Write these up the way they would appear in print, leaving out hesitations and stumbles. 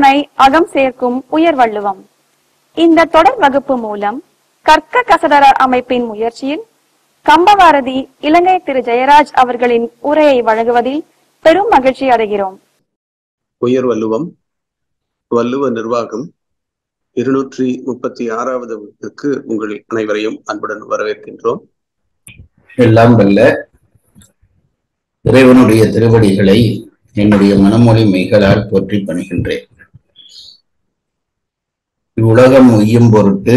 சிந்தனை அகம் சேர்க்கும் உயர் வள்ளுவம். இந்த தொடர் வகுப்பு மூலம் கற்க கசடர அமைப்பின் முயற்சியில் கம்பவாரதி இலங்கை திரு ஜெயராஜ் அவர்களின் உரையை வழங்குவதில் பெரும் மகிழ்ச்சி அடைகிறோம். உயர் வள்ளுவம் வள்ளுவ நிர்வாகம் 236வது வகுப்பிற்கு உங்கள் அனைவரையும் அன்புடன் வரவேற்கின்றோம். எல்லாம் வல்ல இறைவனுடைய திருவடிகளை என்னுடைய மனமொழி மெய்களால் போற்றி பணிகின்றேன். இவ்வுலகம் உய்யும் பொருட்டு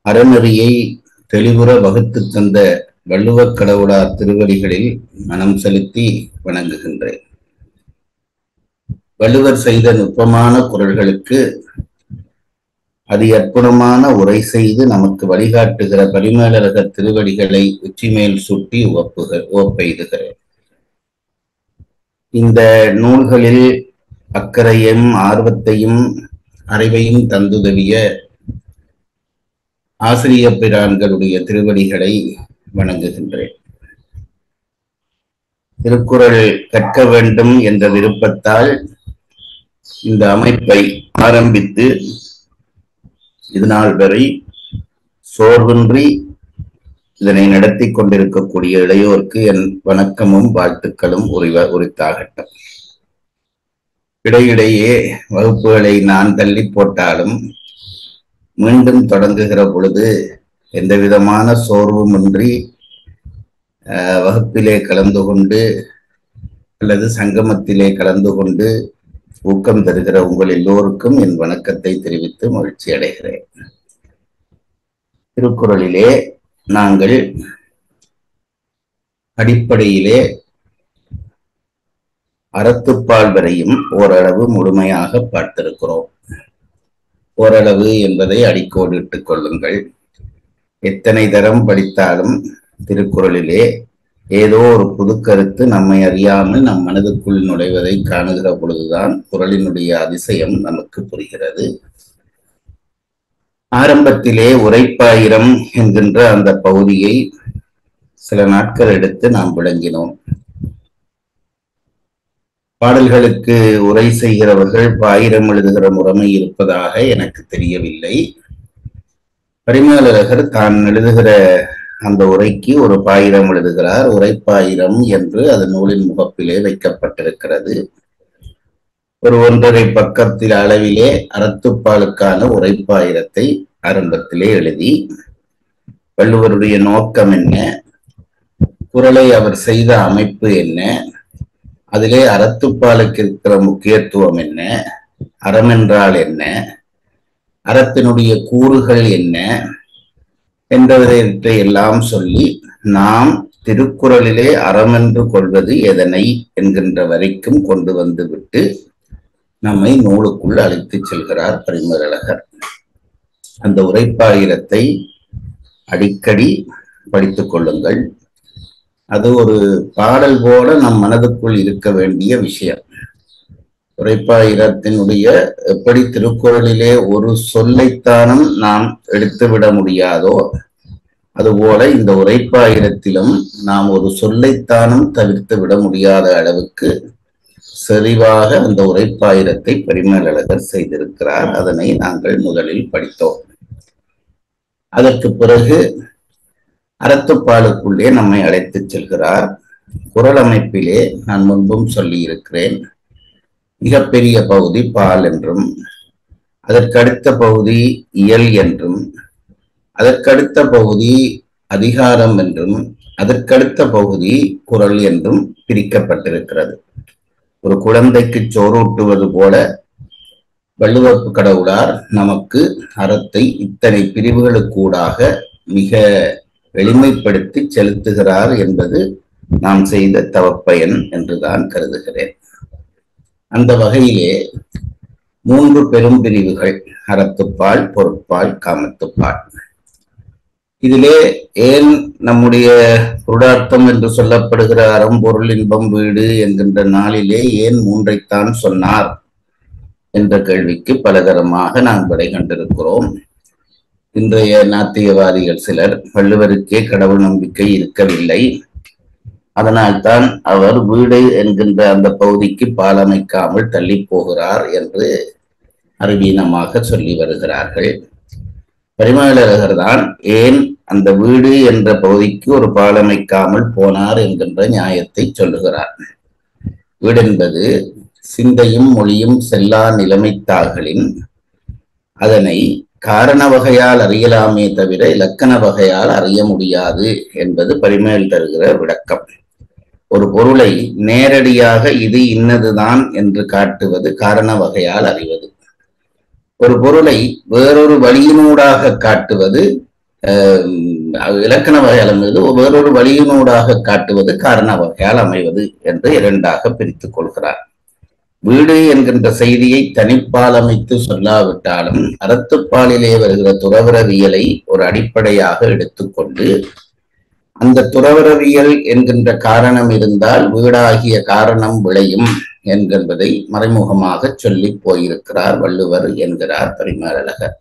அறநெறியை தெளிவுற வகுத்து தந்த வள்ளுவக் கடவுளார் திருவடிகளில் மனம் செலுத்தி வணங்குகின்றேன். வள்ளுவர் செய்த நுட்பமான குறள்களுக்கு அதி அற்புதமான உரை செய்து நமக்கு வழிகாட்டுகிற பரிமேலழக திருவடிகளை உச்சிமேல் சுட்டி உவப்பெய்துகிறேன். இந்த நூல்களில் அக்கறையும் ஆர்வத்தையும் அறிவையும் தந்துதவிய ஆசிரிய பிரான்களுடைய திருவடிகளை வணங்குகின்றேன். திருக்குறள் கற்க வேண்டும் என்ற விருப்பத்தால் இந்த அமைப்பை ஆரம்பித்து இதுநாள் வரை சோர்வின்றி இதனை நடத்தி கொண்டிருக்கக்கூடிய இளையோருக்கு என் வணக்கமும் வாழ்த்துக்களும் உரித்தாகட்டும். இடையிடையே வகுப்புகளை நான் தள்ளி போட்டாலும் மீண்டும் தொடங்குகிற பொழுது எந்த விதமான சோர்வுமின்றி வகுப்பிலே கலந்து கொண்டு அல்லது சங்கமத்திலே கலந்து கொண்டு ஊக்கம் தருகிற உங்கள் எல்லோருக்கும் என் வணக்கத்தை தெரிவித்து மகிழ்ச்சி அடைகிறேன். திருக்குறளிலே நாங்கள் அடிப்படையிலே அறத்துப்பால் வரையும் ஓரளவு முழுமையாக பார்த்திருக்கிறோம். ஓரளவு என்பதை அடிக்கோடு இட்டுக் கொள்ளுங்கள். எத்தனை தரம் படித்தாலும் திருக்குறளிலே ஏதோ ஒரு புது கருத்து நம்மை அறியாமல் நம் மனதுக்குள் நுழைவதை காணுகிற பொழுதுதான் குறளினுடைய அதிசயம் நமக்கு புரிகிறது. ஆரம்பத்திலே உரைப்பாயிரம் என்கின்ற அந்த பகுதியை சில நாட்கள் எடுத்து நாம் விளங்கினோம். பாடல்களுக்கு உரை செய்கிறவர்கள் பாயிரம் எழுதுகிற முறைமை இருப்பதாக எனக்கு தெரியவில்லை. பரிமேலழகர் தான் எழுதுகிற அந்த உரைக்கு ஒரு பாயிரம் எழுதுகிறார். உரைப்பாயிரம் என்று அது நூலின் முகப்பிலே வைக்கப்பட்டிருக்கிறது. ஒரு 1.5 பக்கத்தில் அளவிலே அறத்துப்பாலுக்கான உரைப்பாயிரத்தை ஆரம்பத்திலே எழுதி வள்ளுவருடைய நோக்கம் என்ன, குறளை அவர் செய்த அமைப்பு என்ன, அதிலே அறத்துப்பாலுக்கு இருக்கிற முக்கியத்துவம் என்ன, அறம் என்றால் என்ன, அறத்தினுடைய கூறுகள் என்ன என்பதை எல்லாம் சொல்லி நாம் திருக்குறளிலே அறம் என்று கொள்வது எதனை என்கின்ற வரைக்கும் கொண்டு வந்து விட்டு நம்மை நூலுக்குள் அழைத்து செல்கிறார் பரிமேலழகர். அந்த உரைப்பாயிரத்தை அடிக்கடி படித்துக் கொள்ளுங்கள். அது ஒரு பாடல் போல நம் மனதுக்குள் இருக்க வேண்டிய விஷயம். உரைப்பாயிரத்தினுடைய எப்படி திருக்குறளிலே ஒரு சொல்லைத்தானும் நாம் எடுத்துவிட முடியாதோ அதுபோல இந்த உரைப்பாயிரத்திலும் நாம் ஒரு சொல்லைத்தானும் தவிர்த்து விட முடியாத அளவுக்கு செறிவாக அந்த உரைப்பாயிரத்தை பரிமேலழகர் செய்திருக்கிறார். அதனை நாங்கள் முதலில் படித்தோம். அதற்கு பிறகு அறத்துப்பாலுக்குள்ளே நம்மை அழைத்து செல்கிறார். குறள் அமைப்பிலே நான் முன்பும் சொல்லி இருக்கிறேன், மிகப்பெரிய பகுதி பால் என்றும், அதற்கடுத்த பகுதி இயல் என்றும், அதற்கடுத்த பகுதி அதிகாரம் என்றும், அதற்கடுத்த பகுதி குறள் என்றும் பிரிக்கப்பட்டிருக்கிறது. ஒரு குழந்தைக்கு சோறூட்டுவது போல வள்ளுவப் கடவுளார் நமக்கு அறத்தை இத்தனை பிரிவுகளுக்கூடாக மிக எளிமைப்படுத்தி செலுத்துகிறார் என்பது நாம் செய்த தவப்பயன் என்றுதான் கருதுகிறேன். அந்த வகையிலே 3 பெரும் பிரிவுகள்: அறத்துப்பால், பொருட்பால், காமத்துப்பால். இதிலே ஏன் நம்முடைய புருடார்த்தம் என்று சொல்லப்படுகிற அறம், பொருள், இன்பம், வீடு என்கின்ற நாளிலே ஏன் 3ஐத்தான் சொன்னார் என்ற கேள்விக்கு பலதரமாக நாம் விடை கண்டிருக்கிறோம். இன்றைய நாத்தியவாதிகள் சிலர் வள்ளுவருக்கே கடவுள் நம்பிக்கை இருக்கவில்லை, அதனால்தான் அவர் வீடு என்கின்ற அந்த பகுதிக்கு பாலமைக்காமல் தள்ளி போகிறார் என்று அறிவீனமாக சொல்லி வருகிறார்கள். பரிமேலழகர் தான் ஏன் அந்த வீடு என்ற பகுதிக்கு ஒரு பாலமைக்காமல் போனார் என்கின்ற நியாயத்தை சொல்லுகிறார். வீடு என்பது சிந்தையும் மொழியும் செல்லா நிலைமைத்தாள்களின் அதனை காரண வகையால் அறியலாமே தவிர இலக்கண வகையால் அறிய முடியாது என்பது பரிமேல் தருகிற விளக்கம். ஒரு பொருளை நேரடியாக இது இன்னதுதான் என்று காட்டுவது காரண வகையால் அறிவது. ஒரு பொருளை வேறொரு வழியினூடாக காட்டுவது இலக்கண வகையால் அமைவது, வேறொரு வழியினூடாக காட்டுவது காரண வகையால் அமைவது என்று இரண்டாக பிரித்துக் கொள்கிறார். வீடு என்கின்ற செய்தியை தனிப்பால் அமைத்து சொல்லாவிட்டாலும் அறத்துப்பாலிலே வருகிற துறவரவியலை ஒரு அடிப்படையாக எடுத்துக்கொண்டு அந்த துறவரவியல் என்கின்ற காரணம் இருந்தால் வீடாகிய காரணம் விளையும் என்கின்றதை மறைமுகமாக சொல்லி போயிருக்கிறார் வள்ளுவர் என்கிறார் பரிமேலழகர்.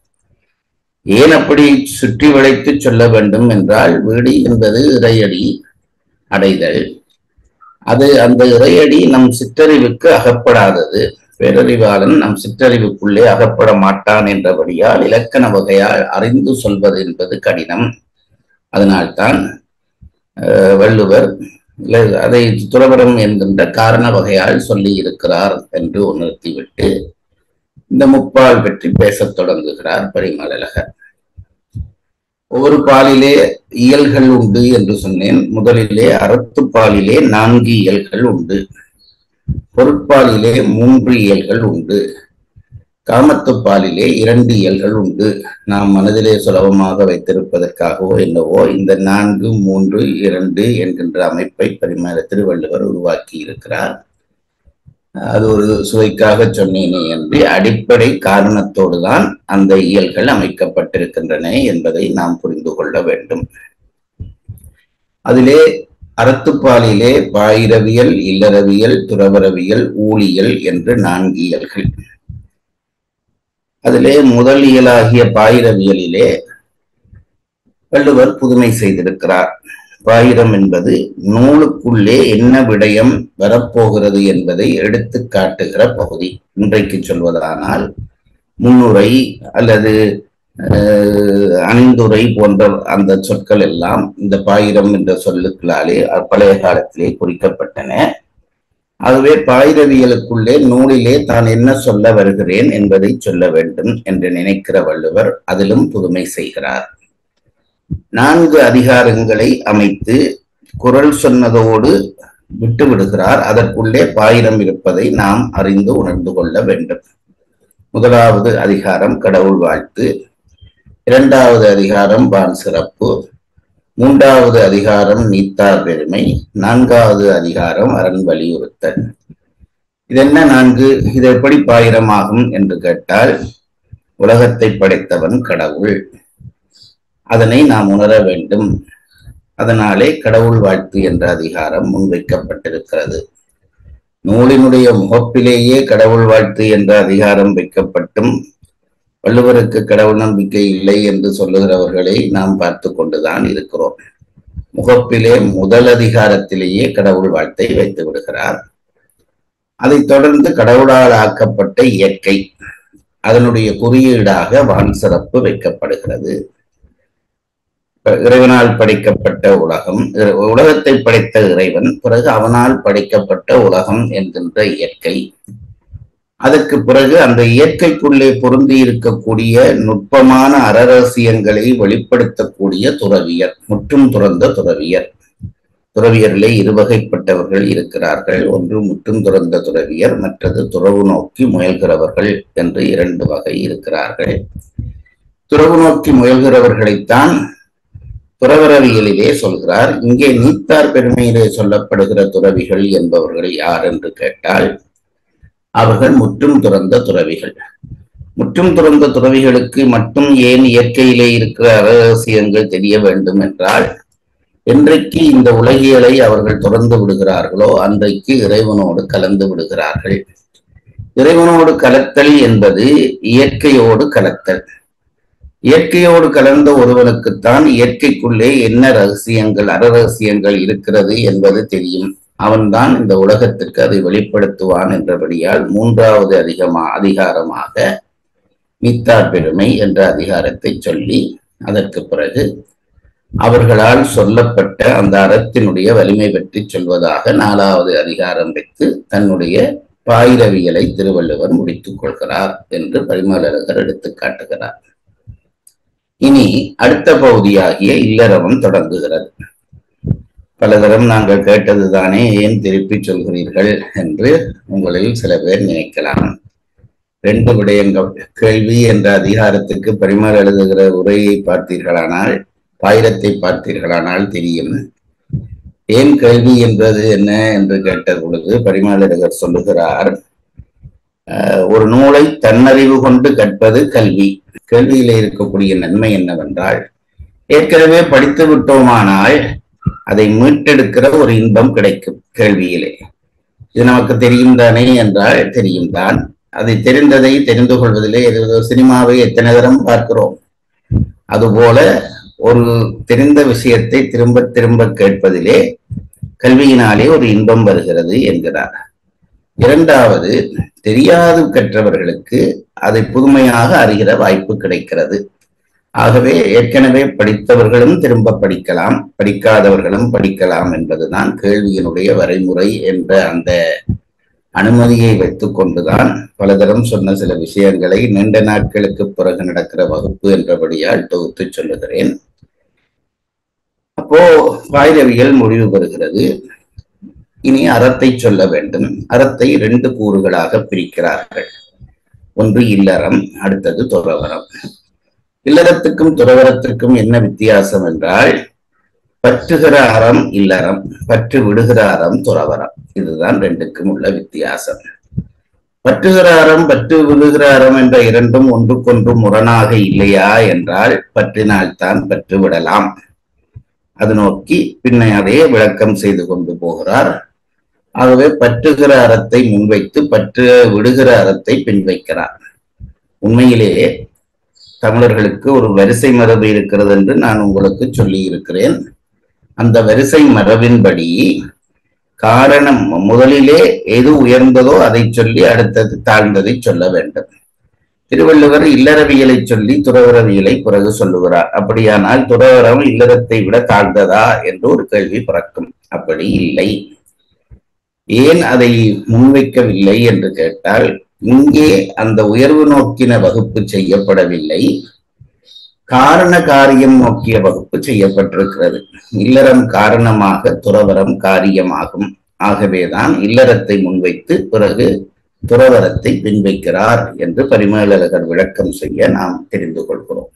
ஏன் அப்படி சுற்றி வளைத்து சொல்ல வேண்டும் என்றால், வீடு என்பது இறையடி அடைதல். அது அந்த இறையடி நம் சிற்றறிவுக்கு அகப்படாதது. பேரறிவாளன் நம் சிற்றறிவுக்குள்ளே அகப்பட மாட்டான் என்றபடியால் இலக்கண வகையால் அறிந்து சொல்வது என்பது கடினம். அதனால்தான் வள்ளுவர் அதை துறவரம் என்கின்ற காரண வகையால் சொல்லி இருக்கிறார் என்று உணர்த்திவிட்டு இந்த முப்பால் பற்றி பேசத் தொடங்குகிறார் பரிமேலழகர். ஒவ்வொரு பாலிலே இயல்கள் உண்டு என்று சொன்னேன். முதலிலே அறத்துப்பாலிலே 4 இயல்கள் உண்டு, பொருட்பாலிலே 3 இயல்கள் உண்டு, காமத்துப்பாலிலே 2 இயல்கள் உண்டு. நாம் மனதிலே சுலபமாக வைத்திருப்பதற்காகவோ என்னவோ இந்த 4, 3, 2 என்கின்ற அமைப்பை பரிமேல திருவள்ளுவர் உருவாக்கி இருக்கிறார். அது ஒரு சுவைக்காக சொன்னேனே என்று அடிப்படை காரணத்தோடு தான் அந்த இயல்கள் அமைக்கப்பட்டிருக்கின்றன என்பதை நாம் புரிந்து கொள்ள வேண்டும். அதிலே அறத்துப்பாலிலே பாயிரவியல், இல்லறவியல், துறவரவியல், ஊழியல் என்று 4 இயல்கள். அதிலே முதல் இயலாகிய பாயிரவியலிலே வள்ளுவர் புதுமை செய்திருக்கிறார். பாயிரம் என்பது நூலுக்குள்ளே என்ன விடயம் வரப்போகிறது என்பதை எடுத்து காட்டுகிற பகுதி. இன்றைக்கு சொல்வதானால் முன்னுரை அல்லது அணிந்துரை போன்ற அந்த சொற்கள் எல்லாம் இந்த பாயிரம் என்ற சொல்லுக்களாலே பழைய காலத்திலே குறிக்கப்பட்டன. ஆகவே பாயிரவியலுக்குள்ளே நூலிலே தான் என்ன சொல்ல வருகிறேன் என்பதை சொல்ல வேண்டும் என்று நினைக்கிற வள்ளுவர் அதிலும் புதுமை செய்கிறார். 4 அதிகாரங்களை அமைத்து குறள் சொன்னதோடு விட்டு விடுகிறார். அதற்குள்ளே பாயிரம் இருப்பதை நாம் அறிந்து உணர்ந்து கொள்ள வேண்டும். முதலாவது அதிகாரம் கடவுள் வாழ்த்து, 2வது அதிகாரம் வான் சிறப்பு, 3வது அதிகாரம் நீத்தார் பெருமை, 4வது அதிகாரம் அரண் வலியுறுத்தல். இதென்ன 4? இது எப்படி பாயிரமாகும் என்று கேட்டால், உலகத்தை படைத்தவன் கடவுள், அதனை நாம் உணர வேண்டும். அதனாலே கடவுள் வாழ்த்து என்ற அதிகாரம் முன்வைக்கப்பட்டிருக்கிறது. நூலினுடைய முகப்பிலேயே கடவுள் வாழ்த்து என்ற அதிகாரம் வைக்கப்பட்டும் வள்ளுவருக்கு கடவுள் நம்பிக்கை இல்லை என்று சொல்லுகிறவர்களை நாம் பார்த்து கொண்டுதான் இருக்கிறோம். முகப்பிலே முதல் அதிகாரத்திலேயே கடவுள் வாழ்த்தை வைத்து விடுகிறார். அதைத் தொடர்ந்து கடவுளால் ஆக்கப்பட்ட இயற்கை, அதனுடைய குறியீடாக வான் சிறப்பு வைக்கப்படுகிறது. இறைவனால் படைக்கப்பட்ட உலகம், உலகத்தை படைத்த இறைவன், பிறகு அவனால் படைக்கப்பட்ட உலகம் என்கின்ற இயற்கை, அதற்கு பிறகு அந்த இயற்கைக்குள்ளே பொருந்தி இருக்கக்கூடிய நுட்பமான அறரகசியங்களை வெளிப்படுத்தக்கூடிய துறவியர், முற்றும் துறந்த துறவியர். துறவியரிலே 2 வகைப்பட்டவர்கள் இருக்கிறார்கள். ஒன்று முற்றும் துறந்த துறவியர், மற்றது துறவு நோக்கி முயல்கிறவர்கள் என்று 2 வகை இருக்கிறார்கள். துறவு நோக்கி முயல்கிறவர்களைத்தான் துறவரவியலிலே சொல்கிறார். இங்கே நீத்தார் பெருமையிலே சொல்லப்படுகிற துறவிகள் என்பவர்கள் யார் என்று கேட்டால், அவர்கள் முற்றும் துறந்த துறவிகள். முற்றும் துறந்த துறவிகளுக்கு மட்டும் ஏன் இயற்கையிலே இருக்கிற ரகசியங்கள் தெரிய வேண்டும் என்றால், என்றைக்கு இந்த உலகியலை அவர்கள் துறந்து விடுகிறார்களோ அன்றைக்கு இறைவனோடு கலந்து விடுகிறார்கள். இறைவனோடு கலத்தல் என்பது இயற்கையோடு கலத்தல். இயற்கையோடு கலந்த ஒருவனுக்குத்தான் இயற்கைக்குள்ளே என்ன ரகசியங்கள் அறரகசியங்கள் இருக்கிறது என்பது தெரியும். அவன்தான் இந்த உலகத்திற்கு அதை வெளிப்படுத்துவான் என்றபடியால் 3வது அதிகாரமாக நீத்தார் பெருமை என்ற அதிகாரத்தை சொல்லி அதற்கு பிறகு அவர்களால் சொல்லப்பட்ட அந்த அறத்தினுடைய வலிமை பற்றி சொல்வதாக 4வது அதிகாரம் வைத்து தன்னுடைய பாயிரவியலை திருவள்ளுவர் முடித்துக் கொள்கிறார் என்று பரிமேலழகர் எடுத்து காட்டுகிறார். இனி அடுத்த பகுதியாகிய இல்லறவம் தொடங்குகிறது. பலதரம் நாங்கள் கேட்டதுதானே, ஏன் திருப்பி சொல்கிறீர்கள் என்று உங்களில் சில பேர் நினைக்கலாம். 2 விடயங்கள். கேள்வி என்ற அதிகாரத்துக்கு பரிமேல் எழுதுகிற உரையை பார்த்தீர்களானால், பாயிரத்தை பார்த்தீர்களானால் தெரியும். ஏன் கேள்வி என்பது என்ன என்று கேட்ட பொழுது பரிமேலழகர் சொல்லுகிறார், ஒரு நூலை தன்னறிவு கொண்டு கற்பது கல்வி. கேள்வியிலே இருக்கக்கூடிய நன்மை என்னவென்றால், ஏற்கனவே படித்து விட்டோமானால் அதை மீட்டெடுக்கிற ஒரு இன்பம் கிடைக்கும் கேள்வியிலே. இது நமக்கு தெரியும் தானே என்றால் தெரியும் தான். அதை தெரிந்ததை தெரிந்து கொள்வதிலே சினிமாவை எத்தனை தரம் பார்க்கிறோம். அதுபோல ஒரு தெரிந்த விஷயத்தை திரும்ப திரும்ப கேட்பதிலே கல்வியினாலே ஒரு இன்பம் வருகிறது என்கிறார். 2வது, தெரியாது கற்றவர்களுக்கு அதை புதுமையாக அறிகிற வாய்ப்பு கிடைக்கிறது. ஆகவே ஏற்கனவே படித்தவர்களும் திரும்ப படிக்கலாம், படிக்காதவர்களும் படிக்கலாம் என்பதுதான் கேள்வியினுடைய வரைமுறை என்ற அந்த அனுமதியை வைத்துக் கொண்டுதான் பலதரம் சொன்ன சில விஷயங்களை நீண்ட நாட்களுக்கு பிறகு நடக்கிற வகுப்பு என்றபடியால் தொகுத்து சொல்லுகிறேன். அப்போ பாயிரவியல் முடிவு பெறுகிறது. இனி அறத்தை சொல்ல வேண்டும். அறத்தை 2 கூறுகளாக பிரிக்கிறார்கள். ஒன்று இல்லறம், அடுத்தது துறவரம். இல்லறத்துக்கும் துறவரத்திற்கும் என்ன வித்தியாசம் என்றால், பற்றுகிற அறம் இல்லறம், பற்று விடுகிற அறம் துறவரம். இதுதான் 2க்கும் உள்ள வித்தியாசம். பற்றுகிற அறம் பற்று விடுகிற அறம் என்ற 2ம் ஒன்றுக்கொன்று முரணாக இல்லையா என்றால், பற்றினால்தான் பற்று விடலாம். அது நோக்கி பின்ன அதே விளக்கம் செய்து கொண்டு போகிறார். ஆகவே பற்றுகிற அறத்தை முன்வைத்து பற்று விடுகிற அறத்தை பின்வைக்கிறார். உண்மையிலேயே தமிழர்களுக்கு ஒரு வரிசை மரபு இருக்கிறது என்று நான் உங்களுக்கு சொல்லி இருக்கிறேன். அந்த வரிசை மரபின்படி காரணம் முதலிலே எது உயர்ந்ததோ அதை சொல்லி அடுத்தது தாழ்ந்ததை சொல்ல வேண்டும். திருவள்ளுவர் இல்லறவியலை சொல்லி துறவரவியலை பிறகு சொல்லுகிறார். அப்படியானால் துறவரம் இல்லறத்தை விட தாழ்ந்ததா என்று ஒரு கேள்வி பிறக்கும். அப்படி இல்லை. ஏன் அதை முன்வைக்கவில்லை என்று கேட்டால், இங்கே அந்த உயர்வு நோக்கின வகுப்பு செய்யப்படவில்லை, காரண காரியம் நோக்கிய வகுப்பு செய்யப்பட்டிருக்கிறது. இல்லறம் காரணமாக துறவரம் காரியமாகும். ஆகவேதான் இல்லறத்தை முன்வைத்து பிறகு துறவரத்தை பின்வைக்கிறார் என்று பரிமேலழகர் விளக்கம் செய்ய நாம் தெரிந்து கொள்கிறோம்.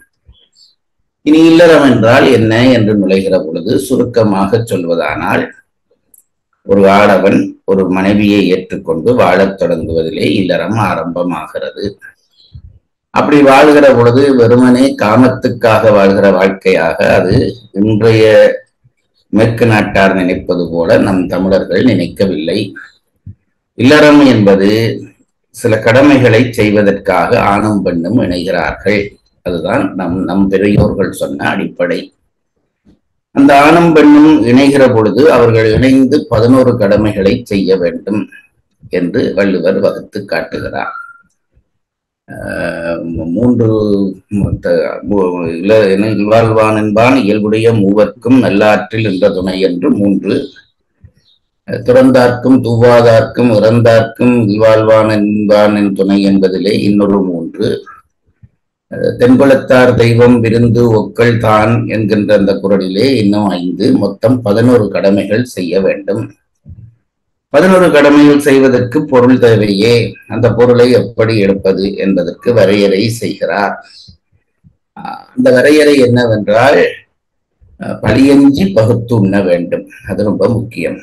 இனி இல்லறம் என்றால் என்ன என்று நுழைகிற பொழுது சுருக்கமாக சொல்வதானால், ஒரு ஆடவன் ஒரு மனைவியை ஏற்றுக்கொண்டு வாழத் தொடங்குவதிலே இல்லறம் ஆரம்பமாகிறது. அப்படி வாழ்கிற பொழுது வெறுமனே காமத்துக்காக வாழ்கிற வாழ்க்கையாக அது இன்றைய மேற்கு நாட்டார் நினைப்பது போல நம் தமிழர்கள் நினைக்கவில்லை. இல்லறம் என்பது சில கடமைகளை செய்வதற்காக ஆணும் பெண்ணும் இணைகிறார்கள். அதுதான் நம் பெரியோர்கள் சொன்ன அடிப்படை. அந்த ஆணும் பெண்ணும் இணைகிற பொழுது அவர்கள் இணைந்து 11 கடமைகளை செய்ய வேண்டும் என்று வள்ளுவர் வகுத்து காட்டுகிறார். 3 இல்வாழ்வான் என்பான் இயல்புடைய மூவர்க்கும் நல்லாற்றில் என்ற துணை என்று 3, துறந்தார்க்கும் தூவாதார்க்கும் இறந்தார்க்கும் இல்வாழ்வான் என்பான் என் துணை என்பதிலே இன்னொரு 3, தென்புலத்தார் தெய்வம் விருந்து ஒக்கள் தான் என்கின்ற அந்த குறளிலே இன்னும் 5, மொத்தம் 11 கடமைகள் செய்ய வேண்டும். 11 கடமைகள் செய்வதற்கு பொருள் தேவையே. அந்த பொருளை எப்படி எடுப்பது என்பதற்கு வரையறை செய்கிறார். அந்த வரையறை என்னவென்றால், பழியஞ்சி பகுத்து உண்ண வேண்டும். அது ரொம்ப முக்கியம்.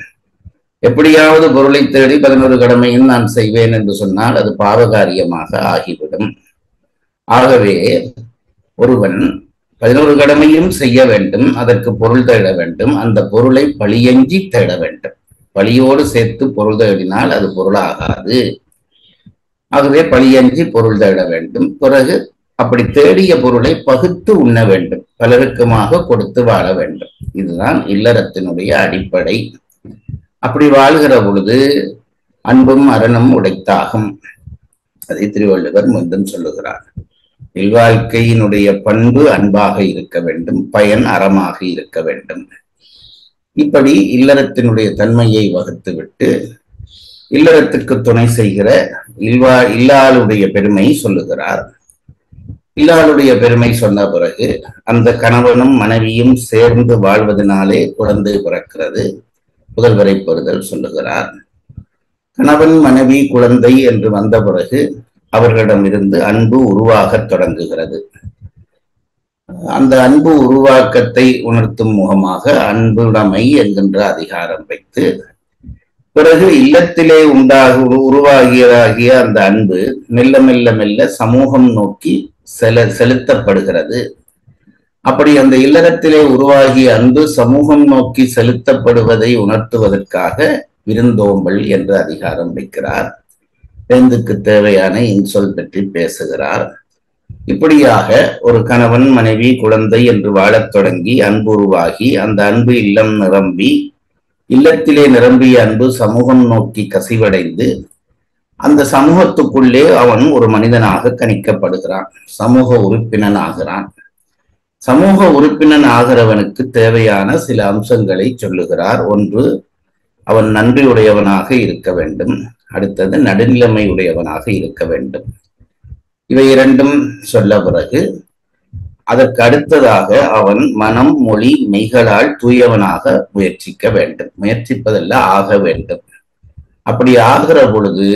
எப்படியாவது பொருளை தேடி 11 கடமையும் நான் செய்வேன் என்று சொன்னால் அது பாவகாரியமாக ஆகிவிடும். ஆகவே ஒருவன் 11 கடமையும் செய்ய வேண்டும், அதற்கு பொருள் தேட வேண்டும். அந்த பொருளை பழியஞ்சி தேட வேண்டும். பழியோடு சேர்த்து பொருள் தேடினால் அது பொருளாகாது. ஆகவே பழியஞ்சி பொருள் தேட வேண்டும். பிறகு அப்படி தேடிய பொருளை பகுத்து உண்ண வேண்டும், பலருக்குமாக கொடுத்து வாழ வேண்டும். இதுதான் இல்லறத்தினுடைய அடிப்படை. அப்படி வாழ்கிற பொழுது அன்பும் அறனும் உடைத்தாகும். அதை திருவள்ளுவர் மீண்டும் சொல்லுகிறார். இல்வாழ்க்கையினுடைய பண்பு அன்பாக இருக்க வேண்டும், பயன் அறமாக இருக்க வேண்டும். இப்படி இல்லறத்தினுடைய தன்மையை வகுத்துவிட்டு இல்லறத்துக்கு துணை செய்கிற இல்லாளுடைய பெருமை சொல்லுகிறார். இல்லாளுடைய பெருமை சொன்ன பிறகு அந்த கணவனும் மனைவியும் சேர்ந்து வாழ்வதனாலே குழந்தை பிறக்கிறது. புதல்வரை பெறுதல் சொல்லுகிறார். கணவன் மனைவி குழந்தை என்று வந்த பிறகு அவர்களிடமிருந்து அன்பு உருவாகத் தொடங்குகிறது. அந்த அன்பு உருவாக்கத்தை உணர்த்தும் முகமாக அன்புடைமை என்கின்ற அதிகாரம் வைத்து, பிறகு இல்லத்திலே உருவாகிய அந்த அன்பு மெல்ல மெல்ல மெல்ல சமூகம் நோக்கி செலுத்தப்படுகிறது. அப்படி அந்த இல்லறத்திலே உருவாகிய அன்பு சமூகம் நோக்கி செலுத்தப்படுவதை உணர்த்துவதற்காக விருந்தோம்பல் என்ற அதிகாரம் வைக்கிறார். பெண்ணுக்கு தேவையான இன்சொல் பற்றி பேசுகிறார். இப்படியாக ஒரு கணவன் மனைவி குழந்தை என்று வாழத் தொடங்கி அன்பு உருவாகி, அந்த அன்பு இல்லம் நிரம்பி, இல்லத்திலே நிரம்பிய அன்பு சமூகம் நோக்கி கசிவடைந்து, அந்த சமூகத்துக்குள்ளே அவன் ஒரு மனிதனாக கணிக்கப்படுகிறான், சமூக உறுப்பினன் ஆகிறான். சமூக உறுப்பினன் ஆகிறவனுக்கு தேவையான சில அம்சங்களை சொல்லுகிறார். ஒன்று, அவன் நன்றியுடையவனாக இருக்க வேண்டும். அடுத்தது, நடுநிலைமை உடையவனாக இருக்க வேண்டும். இவை இரண்டும் சொல்ல பிறகு அதற்கு அடுத்ததாக அவன் மனம் மொழி மெய்களால் தூயவனாக முயற்சிக்க வேண்டும். முயற்சிப்பதல்ல, ஆக வேண்டும். அப்படி ஆகிற பொழுது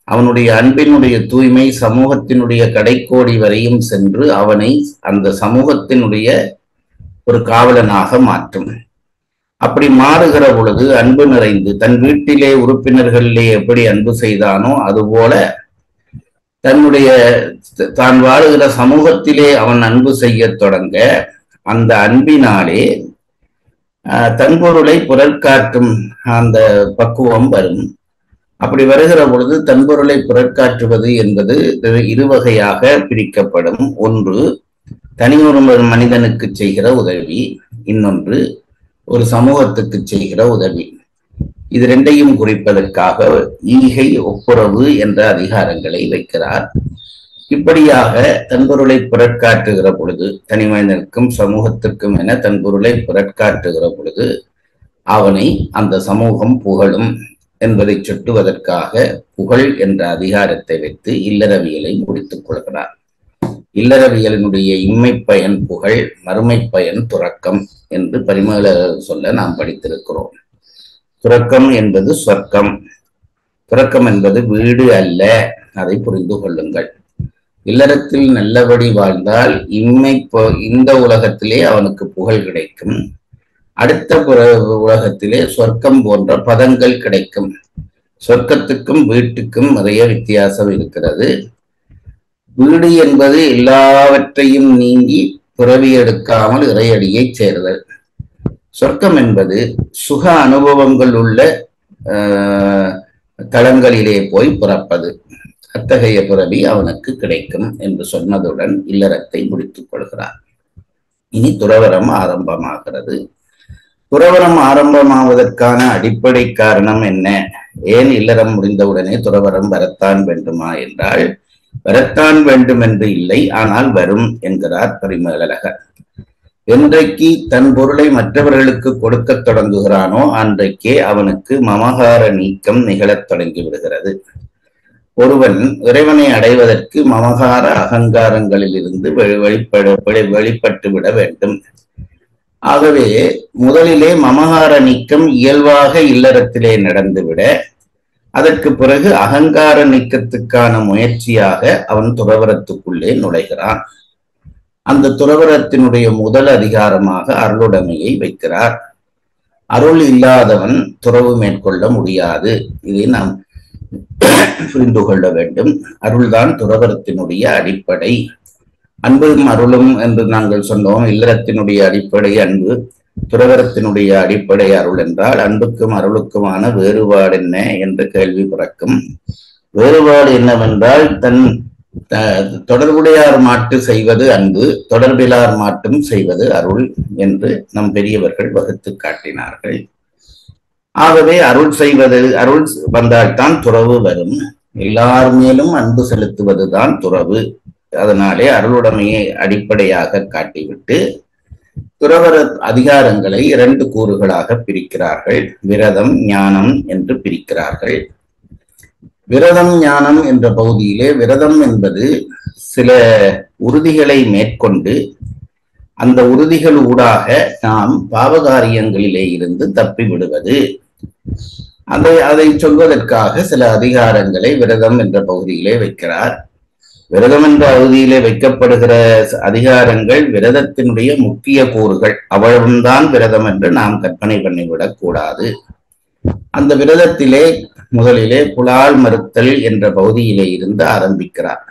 அவனுடைய அன்பினுடைய தூய்மை சமூகத்தினுடைய கடைக்கோடி வரையும் சென்று அவனை அந்த சமூகத்தினுடைய ஒரு காவலனாக மாற்றும். அப்படி மாறுகிற பொழுது அன்பு நிறைந்து தன் வீட்டிலே உறுப்பினர்களிலே எப்படி அன்பு செய்தானோ அதுபோல தான் வாழுகிற சமூகத்திலே அவன் அன்பு செய்ய தொடங்க, அந்த அன்பினாலே தன் பொருளை புறற்காற்றும் அந்த பக்குவம் வரும். அப்படி வருகிற பொழுது தன் பொருளை புறற்காற்றுவது என்பது இரு வகையாக பிரிக்கப்படும். ஒன்று, தனியொரு மனிதனுக்கு செய்கிற உதவி, இன்னொன்று ஒரு சமூகத்துக்கு செய்கிற உதவி. இது ரெண்டையும் குறிப்பதற்காக ஈகை ஒப்புரவு என்ற அதிகாரங்களை வைக்கிறார். இப்படியாக தன்பொருளை புறற்காட்டுகிற பொழுது, தனி மனிதனுக்கும் சமூகத்திற்கும் என தன்பொருளை புறற்காட்டுகிற பொழுது அவனை அந்த சமூகம் புகழும் என்பதை சுட்டுவதற்காக புகழ் என்ற அதிகாரத்தை வைத்து இல்லறவியலை முடித்துக் கொள்கிறார். இல்லறவியலினுடைய இம்மை பயன் புகழ், மறுமை பயன் துறக்கம் என்று பரிமேலழகர் சொல்ல நாம் படித்திருக்கிறோம். துறக்கம் என்பது சொர்க்கம், துறக்கம் என்பது வீடு அல்ல, அதை புரிந்து கொள்ளுங்கள். இல்லறத்தில் நல்லபடி வாழ்ந்தால் இந்த உலகத்திலே அவனுக்கு புகழ் கிடைக்கும், அடுத்த உலகத்திலே சொர்க்கம் போன்ற பதங்கள் கிடைக்கும். சொர்க்கத்துக்கும் வீட்டுக்கும் நிறைய வித்தியாசம் இருக்கிறது. வீடு என்பது எல்லாவற்றையும் நீங்கி பிறவி எடுக்காமல் இறையடியை சேர்தல். சொர்க்கம் என்பது சுக அனுபவங்கள் உள்ள தளங்களிலே போய் பிறப்பது. அத்தகைய பிறவி அவனுக்கு கிடைக்கும் என்று சொன்னதுடன் இல்லறத்தை முடித்துக் கொள்கிறார். இனி துறவரம் ஆரம்பமாகிறது. துறவரம் ஆரம்பமாவதற்கான அடிப்படை காரணம் என்ன? ஏன் இல்லறம் முடிந்தவுடனே துறவரம் வரத்தான் வேண்டுமா என்றால், வரத்தான் வேண்டும் என்று இல்லை, ஆனால் வரும் என்கிறார் பரிமேலழகர். என்றைக்கு தன் பொருளை மற்றவர்களுக்கு கொடுக்க தொடங்குகிறானோ அன்றைக்கே அவனுக்கு மமகார நீக்கம் நிகழத் தொடங்கி விடுகிறது. ஒருவன் இறைவனை அடைவதற்கு மமகார அகங்காரங்களில் இருந்து வெளிப்பட்டு விட வேண்டும். ஆகவே முதலிலே மமகார நீக்கம் இயல்பாக இல்லறத்திலே நடந்துவிட, அதற்கு பிறகு அகங்கார நீக்கத்துக்கான முயற்சியாக அவன் துறவரத்துக்குள்ளே நுழைகிறான். அந்த துறவரத்தினுடைய முதல் அதிகாரமாக அருளுடைமையை வைக்கிறார். அருள் இல்லாதவன் துறவு மேற்கொள்ள முடியாது. இதை நாம் புரிந்து கொள்ள வேண்டும். அருள்தான் துறவரத்தினுடைய அடிப்படை. அன்பும் அருளும் என்று நாங்கள் சொன்னோம். இல்லறத்தினுடைய அடிப்படை அன்பு, துறவரத்தினுடைய அடிப்படை அருள் என்றால் அன்புக்கும் அருளுக்குமான வேறுபாடு என்ன என்ற கேள்வி பிறக்கும். வேறுபாடு என்னவென்றால், தன் தொடர்புடையார் மாட்டு செய்வது அன்பு, தொடர்பிலார் மாட்டும் செய்வது அருள் என்று நம் பெரியவர்கள் வகுத்து காட்டினார்கள். ஆகவே அருள் செய்வது, அருள் வந்தால்தான் துறவு வரும். எல்லார் மேலும் அன்பு செலுத்துவதுதான் துறவு. அதனாலே அருளுடைமையை அடிப்படையாக காட்டிவிட்டு துறவர அதிகாரங்களை 2 கூறுகளாக பிரிக்கிறார்கள். விரதம், ஞானம் என்று பிரிக்கிறார்கள். விரதம் ஞானம் என்ற பகுதியிலே விரதம் என்பது சில உறுதிகளை மேற்கொண்டு அந்த உறுதிகள் ஊடாக நாம் பாவகாரியங்களிலே இருந்து தப்பி விடுவது. அதை சொல்வதற்காக சில அதிகாரங்களை விரதம் என்ற பகுதியிலே வைக்கிறார். விரதம் என்ற பகுதியிலே வைக்கப்படுகிற அதிகாரங்கள் விரதத்தினுடைய முக்கிய கூறுகள். அவ்வளவுதான் விரதம் என்று நாம் கற்பனை பண்ணிவிடக் கூடாது. அந்த விரதத்திலே முதலிலே புலால் மறுத்தல் என்ற பகுதியிலே இருந்து ஆரம்பிக்கிறார்.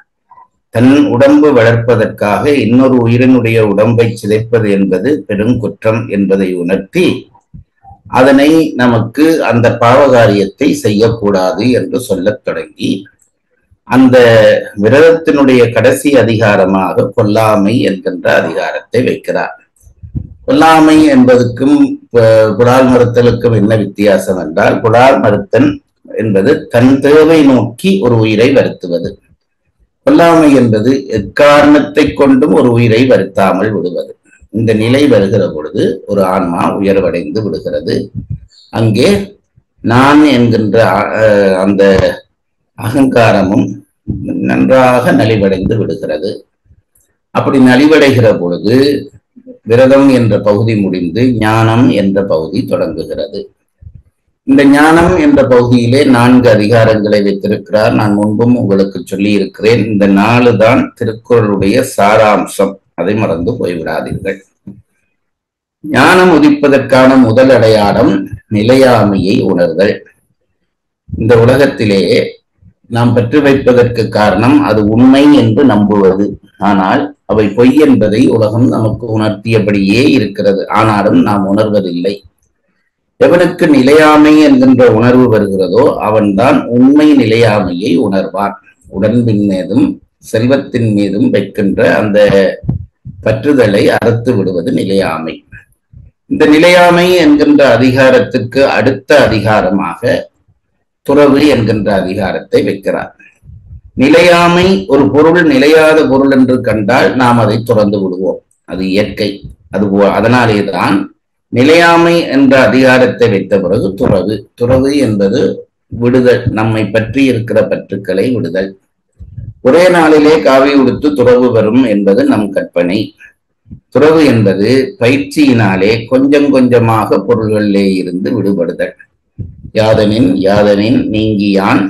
தன் உடம்பு வளர்ப்பதற்காக இன்னொரு உயிரினுடைய உடம்பை சிதைப்பது என்பது பெரும் குற்றம் என்பதை உணர்த்தி அதனை நமக்கு அந்த பாவகாரியத்தை செய்யக்கூடாது என்று சொல்லத் தொடங்கி அந்த விரதத்தினுடைய கடைசி அதிகாரமாக கொல்லாமை என்கின்ற அதிகாரத்தை வைக்கிறார். கொல்லாமை என்பதுக்கும் புலால் மறுத்தலுக்கும் என்ன வித்தியாசம் என்றால், புலால் மறுத்தல் என்பது தன் தேவை நோக்கி ஒரு உயிரை வருத்துவது. கொல்லாமை என்பது எக்காரணத்தை கொண்டும் ஒரு உயிரை வருத்தாமல் விடுவது. இந்த நிலை வருகிற பொழுது ஒரு ஆன்மா உயர்வடைந்து விடுகிறது. அங்கே நான் என்கின்ற அந்த அகங்காரமும் நன்றாக நலிவடைந்து விடுகிறது. அப்படி நலிவடைகிற பொழுது விரதம் என்ற பகுதி முடிந்து ஞானம் என்ற பகுதி தொடங்குகிறது. இந்த ஞானம் என்ற பகுதியிலே 4 அதிகாரங்களை வைத்திருக்கிறார். நான் முன்பும் உங்களுக்கு சொல்லி இருக்கிறேன். இந்த 4 தான் திருக்குறளுடைய சாராம்சம். அதை மறந்து போய்விடாதீர்கள். ஞானம் உதிப்பதற்கான முதல் அடையாளம் நிலையாமையை உணர்தல். இந்த உலகத்திலே நாம் பெற்று வைப்பதற்கு காரணம் அது உண்மை என்று நம்புவது. ஆனால் அவை பொய் என்பதை உலகம் நமக்கு உணர்த்தியபடியே இருக்கிறது. ஆனாலும் நாம் உணர்வதில்லை. எவனுக்கு நிலையாமை என்கின்ற உணர்வு வருகிறதோ அவன்தான் உண்மை நிலையாமையை உணர்வான். உடம்பின் மீதும் செல்வத்தின் மீதும் வைக்கின்ற அந்த பற்றுதலை அறுத்து விடுவது நிலையாமை. இந்த நிலையாமை என்கின்ற அதிகாரத்துக்கு அடுத்த அதிகாரமாக துறவு என்கின்ற அதிகாரத்தை வைக்கிறார். நிலையாமை ஒரு பொருள் நிலையாத பொருள் என்று கண்டால் நாம் அதை துறந்து விடுவோம். அது இயற்கை. அதனாலேதான் நிலையாமை என்ற அதிகாரத்தை வைத்த பிறகு துறவு. துறவு என்பது விடுதல், நம்மை பற்றி இருக்கிற பற்றுக்களை விடுதல். ஒரே நாளிலே காவி உடுத்து துறவு வரும் என்பது நம் கற்பனை. துறவு என்பது பயிற்சியினாலே கொஞ்சம் கொஞ்சமாக பொருள்களிலே இருந்து விடுபடுதல். யாதனின் யாதனின் நீங்கியான்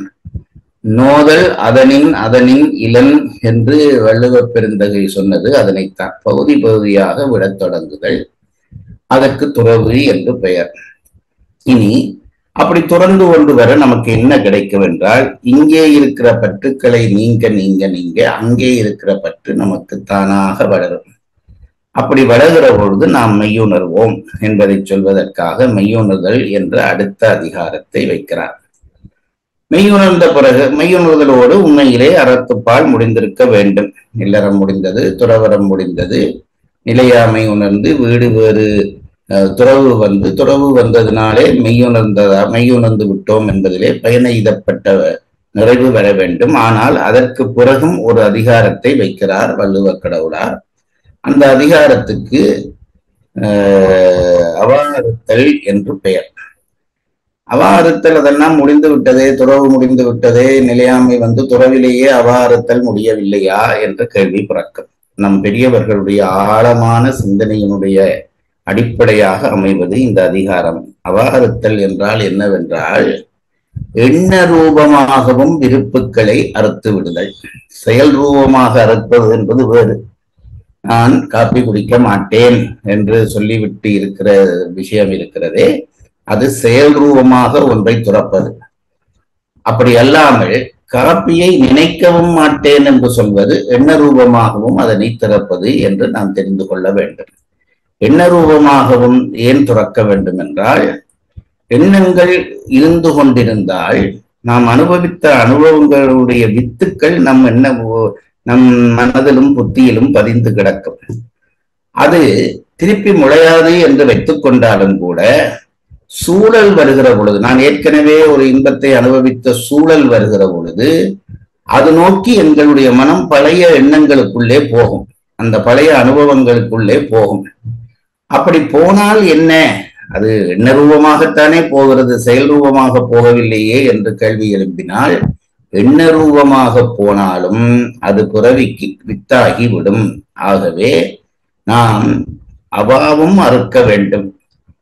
நோதல் அதனின் அதனின் இளன் என்று வள்ளுவப் பெருந்தகை சொன்னது அதனைத்தான். பகுதி பகுதியாக விடத் தொடங்குதல், அதற்கு துறவு என்று பெயர். இனி அப்படி துறந்து கொண்டு வர நமக்கு என்ன கிடைக்கும் என்றால், இங்கே இருக்கிற பற்றுக்களை நீங்க நீங்க நீங்க அங்கே இருக்கிற பற்று நமக்கு தானாக வளரும். அப்படி வளர்கிற பொழுது நாம் மெய்யுணர்வோம் என்பதை சொல்வதற்காக மெய்யுணர்தல் என்ற அடுத்த அதிகாரத்தை வைக்கிறார். மெய்யுணர்ந்த பிறகு மெய்யுணர்தலோடு உண்மையிலே அறத்துப்பால் முடிந்திருக்க வேண்டும். இல்லறம் முடிந்தது, துறவரம் முடிந்தது, நிலையாமை உணர்ந்து வீடு வேறு துறவு வந்ததினாலே மெய்யுணர்ந்து விட்டோம் என்பதிலே பயன எய்தப்பட்ட நிறைவு வர வேண்டும். ஆனால் அதற்கு பிறகும் ஒரு அதிகாரத்தை வைக்கிறார் வள்ளுவக் கடவுளார். அந்த அதிகாரத்துக்கு அவாறுத்தல் என்று பெயர். அவாறுத்தல் அதெல்லாம் முடிந்து விட்டதே, துறவு முடிந்து விட்டதே, நிலையாமை வந்து துறவிலேயே அவாறுத்தல் முடியவில்லையா என்ற கேள்வி பிறக்கும். நம் பெரியவர்களுடைய ஆழமான சிந்தனையினுடைய அடிப்படையாக அமைவது இந்த அதிகாரம். அவாறுத்தல் என்றால் என்னவென்றால், எண்ண ரூபமாகவும் விருப்புக்களை அறுத்து விடுதல். செயல் ரூபமாக அறுப்பது என்பது வேறு. நான் காப்பி குடிக்க மாட்டேன் என்று சொல்லிவிட்டு இருக்கிற விஷயம் இருக்கிறதே, அது செயல் ரூபமாக ஒன்றை துறப்பது. அப்படி அல்லாமல் காப்பியை நினைக்கவும் மாட்டேன் என்று சொல்வது எண்ண ரூபமாகவும் அதனை திறப்பது என்று நாம் தெரிந்து கொள்ள வேண்டும். எண்ண ரூபமாகவும் ஏன் துறக்க வேண்டும் என்றால், எண்ணங்கள் இருந்து கொண்டிருந்தால் நாம் அனுபவித்த அனுபவங்களுடைய வித்துக்கள் நம் மனதிலும் புத்தியிலும் பதிந்து கிடக்கும். அது திருப்பி முளையாது என்று வைத்துக் கொண்டாலும் கூட சூழல் வருகிற பொழுது, நான் ஏற்கனவே ஒரு இன்பத்தை அனுபவித்த சூழல் வருகிற பொழுது அது நோக்கி எங்களுடைய மனம் பழைய எண்ணங்களுக்குள்ளே போகும், அந்த பழைய அனுபவங்களுக்குள்ளே போகும். அப்படி போனால் என்ன, அது எண்ண ரூபமாகத்தானே போகிறது, செயல் ரூபமாக போகவில்லையே என்று கேள்வி எழுப்பினால், எண்ண ரூபமாக போனாலும் அது பிறவிக்கு வித்தாகி விடும். ஆகவே நாம் அபாவும் அறுக்க வேண்டும்.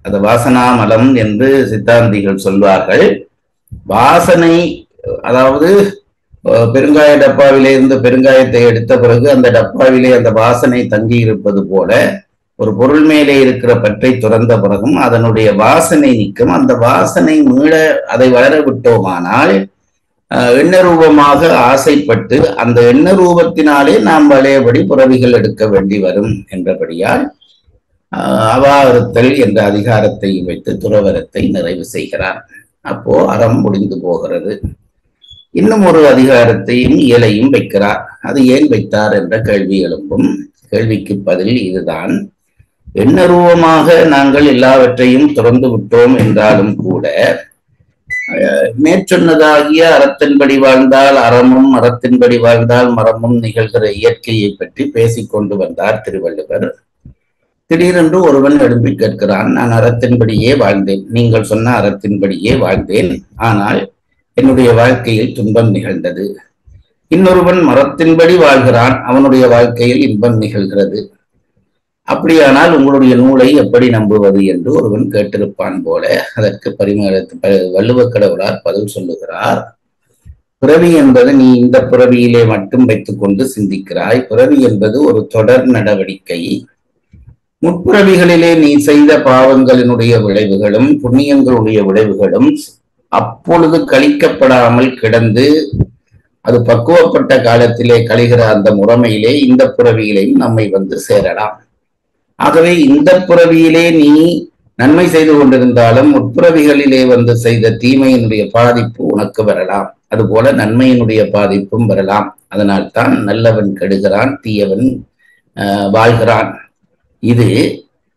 அது வாசனாமலம் என்று சித்தாந்திகள் சொல்வார்கள். வாசனை, அதாவது பெருங்காய டப்பாவிலே இருந்து பெருங்காயத்தை எடுத்த பிறகு அந்த டப்பாவிலே அந்த வாசனை தங்கி இருப்பது போல ஒரு பொருள் மேலே இருக்கிற பற்றை துறந்த பிறகும் அதனுடைய வாசனை நிற்கும். அந்த வாசனை மீள அதை வளர விட்டோமானால் எண்ண ரூபமாக ஆசைப்பட்டு அந்த எண்ண ரூபத்தினாலே நாம் பழையபடி புறவிகள் எடுக்க வேண்டி வரும் என்றபடியால் அவாறுத்தல் என்ற அதிகாரத்தை வைத்து துறவரத்தை நிறைவு செய்கிறார். அப்போ அறம் முடிந்து போகிறது. இன்னும் ஒரு அதிகாரத்தையும் இயலையும் வைக்கிறார். அது ஏன் வைத்தார் என்ற கேள்வி எழும்பும். கேள்விக்கு பதில் இதுதான். எண்ண ரூபமாக நாங்கள் எல்லாவற்றையும் துறந்து விட்டோம் என்றாலும் கூட மேற்சொன்னதாகிய அறத்தின்படி வாழ்ந்தால் அறமும், அறத்தின்படி வாழ்ந்தால் மரமும் நிகழ்கிற இயற்கையை பற்றி பேசிக்கொண்டு வந்தார் திருவள்ளுவர். திடீரென்று ஒருவன் எழுப்பி கேட்கிறான், நான் அறத்தின்படியே வாழ்ந்தேன், நீங்கள் சொன்ன அறத்தின்படியே வாழ்ந்தேன், ஆனால் என்னுடைய வாழ்க்கையில் துன்பம் நிகழ்ந்தது. இன்னொருவன் மரத்தின்படி வாழ்கிறான், அவனுடைய வாழ்க்கையில் இன்பம் நிகழ்கிறது. அப்படியானால் உங்களுடைய நூலை எப்படி நம்புவது என்று ஒருவன் கேட்டிருப்பான் போல. அதற்கு வள்ளுவக் கடவுளார் பதில் சொல்லுகிறார். பிறவி என்பது நீ இந்த பிறவியிலே மட்டும் வைத்துக் கொண்டு சிந்திக்கிறாய். பிறவி என்பது ஒரு தொடர் நடவடிக்கை. முற்பிறவிகளிலே நீ செய்த பாவங்களினுடைய விளைவுகளும் புண்ணியங்களுடைய விளைவுகளும் அப்பொழுது கழிக்கப்படாமல் கிடந்து அது பக்குவப்பட்ட காலத்திலே கழிகிற அந்த முறைமையிலே இந்த பிறவியிலேயும் நம்மை வந்து சேரலாம். ஆகவே இந்த பிறவியிலே நீ நன்மை செய்து கொண்டிருந்தாலும் முற்பிறவிகளிலே வந்து செய்த தீமையினுடைய பாதிப்பு உனக்கு வரலாம். அதுபோல நன்மையினுடைய பாதிப்பும் வரலாம். அதனால்தான் நல்லவன் கெடுகிறான், தீயவன் வாழ்கிறான். இது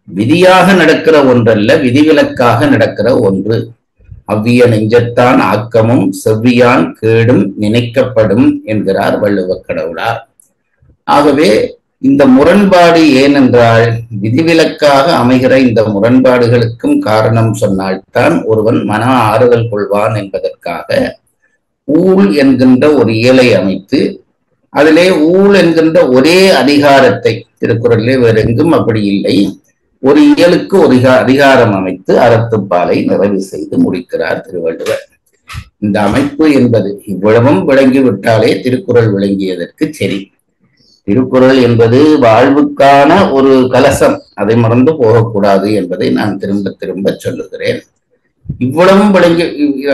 விதியாக நடக்கிற ஒன்றல்ல, விதிவிலக்காக நடக்கிற ஒன்று. அவ்விய நெஞ்சத்தான் ஆக்கமும் செவ்வியான் கேடும் நினைக்கப்படும் என்கிறார் வள்ளுவக் கடவுளார். ஆகவே இந்த முரண்பாடு ஏனென்றால் விதிவிலக்காக அமைகிற இந்த முரண்பாடுகளுக்கும் காரணம் சொன்னால்தான் ஒருவன் மன ஆறுதல் கொள்வான் என்பதற்காக ஊழ் என்கின்ற ஒரு இயலை அமைத்து அதிலே ஊழ் என்கின்ற ஒரே அதிகாரத்தை, திருக்குறளிலே வேறு எங்கும் அப்படி இல்லை, ஒரு இயலுக்கு ஒரு அதிகாரம் அமைத்து அறத்துப்பாலை நிறைவு செய்து முடிக்கிறார் திருவள்ளுவர். இந்த அமைப்பு என்பது இவ்வளவும் விளங்கிவிட்டாலே திருக்குறள் விளங்கியதற்கு சரி. திருக்குறள் என்பது வாழ்வுக்கான ஒரு கலசம், அதை மறந்து போகக்கூடாது என்பதை நான் திரும்ப திரும்ப சொல்லுகிறேன். இவ்வளவும் விளங்கி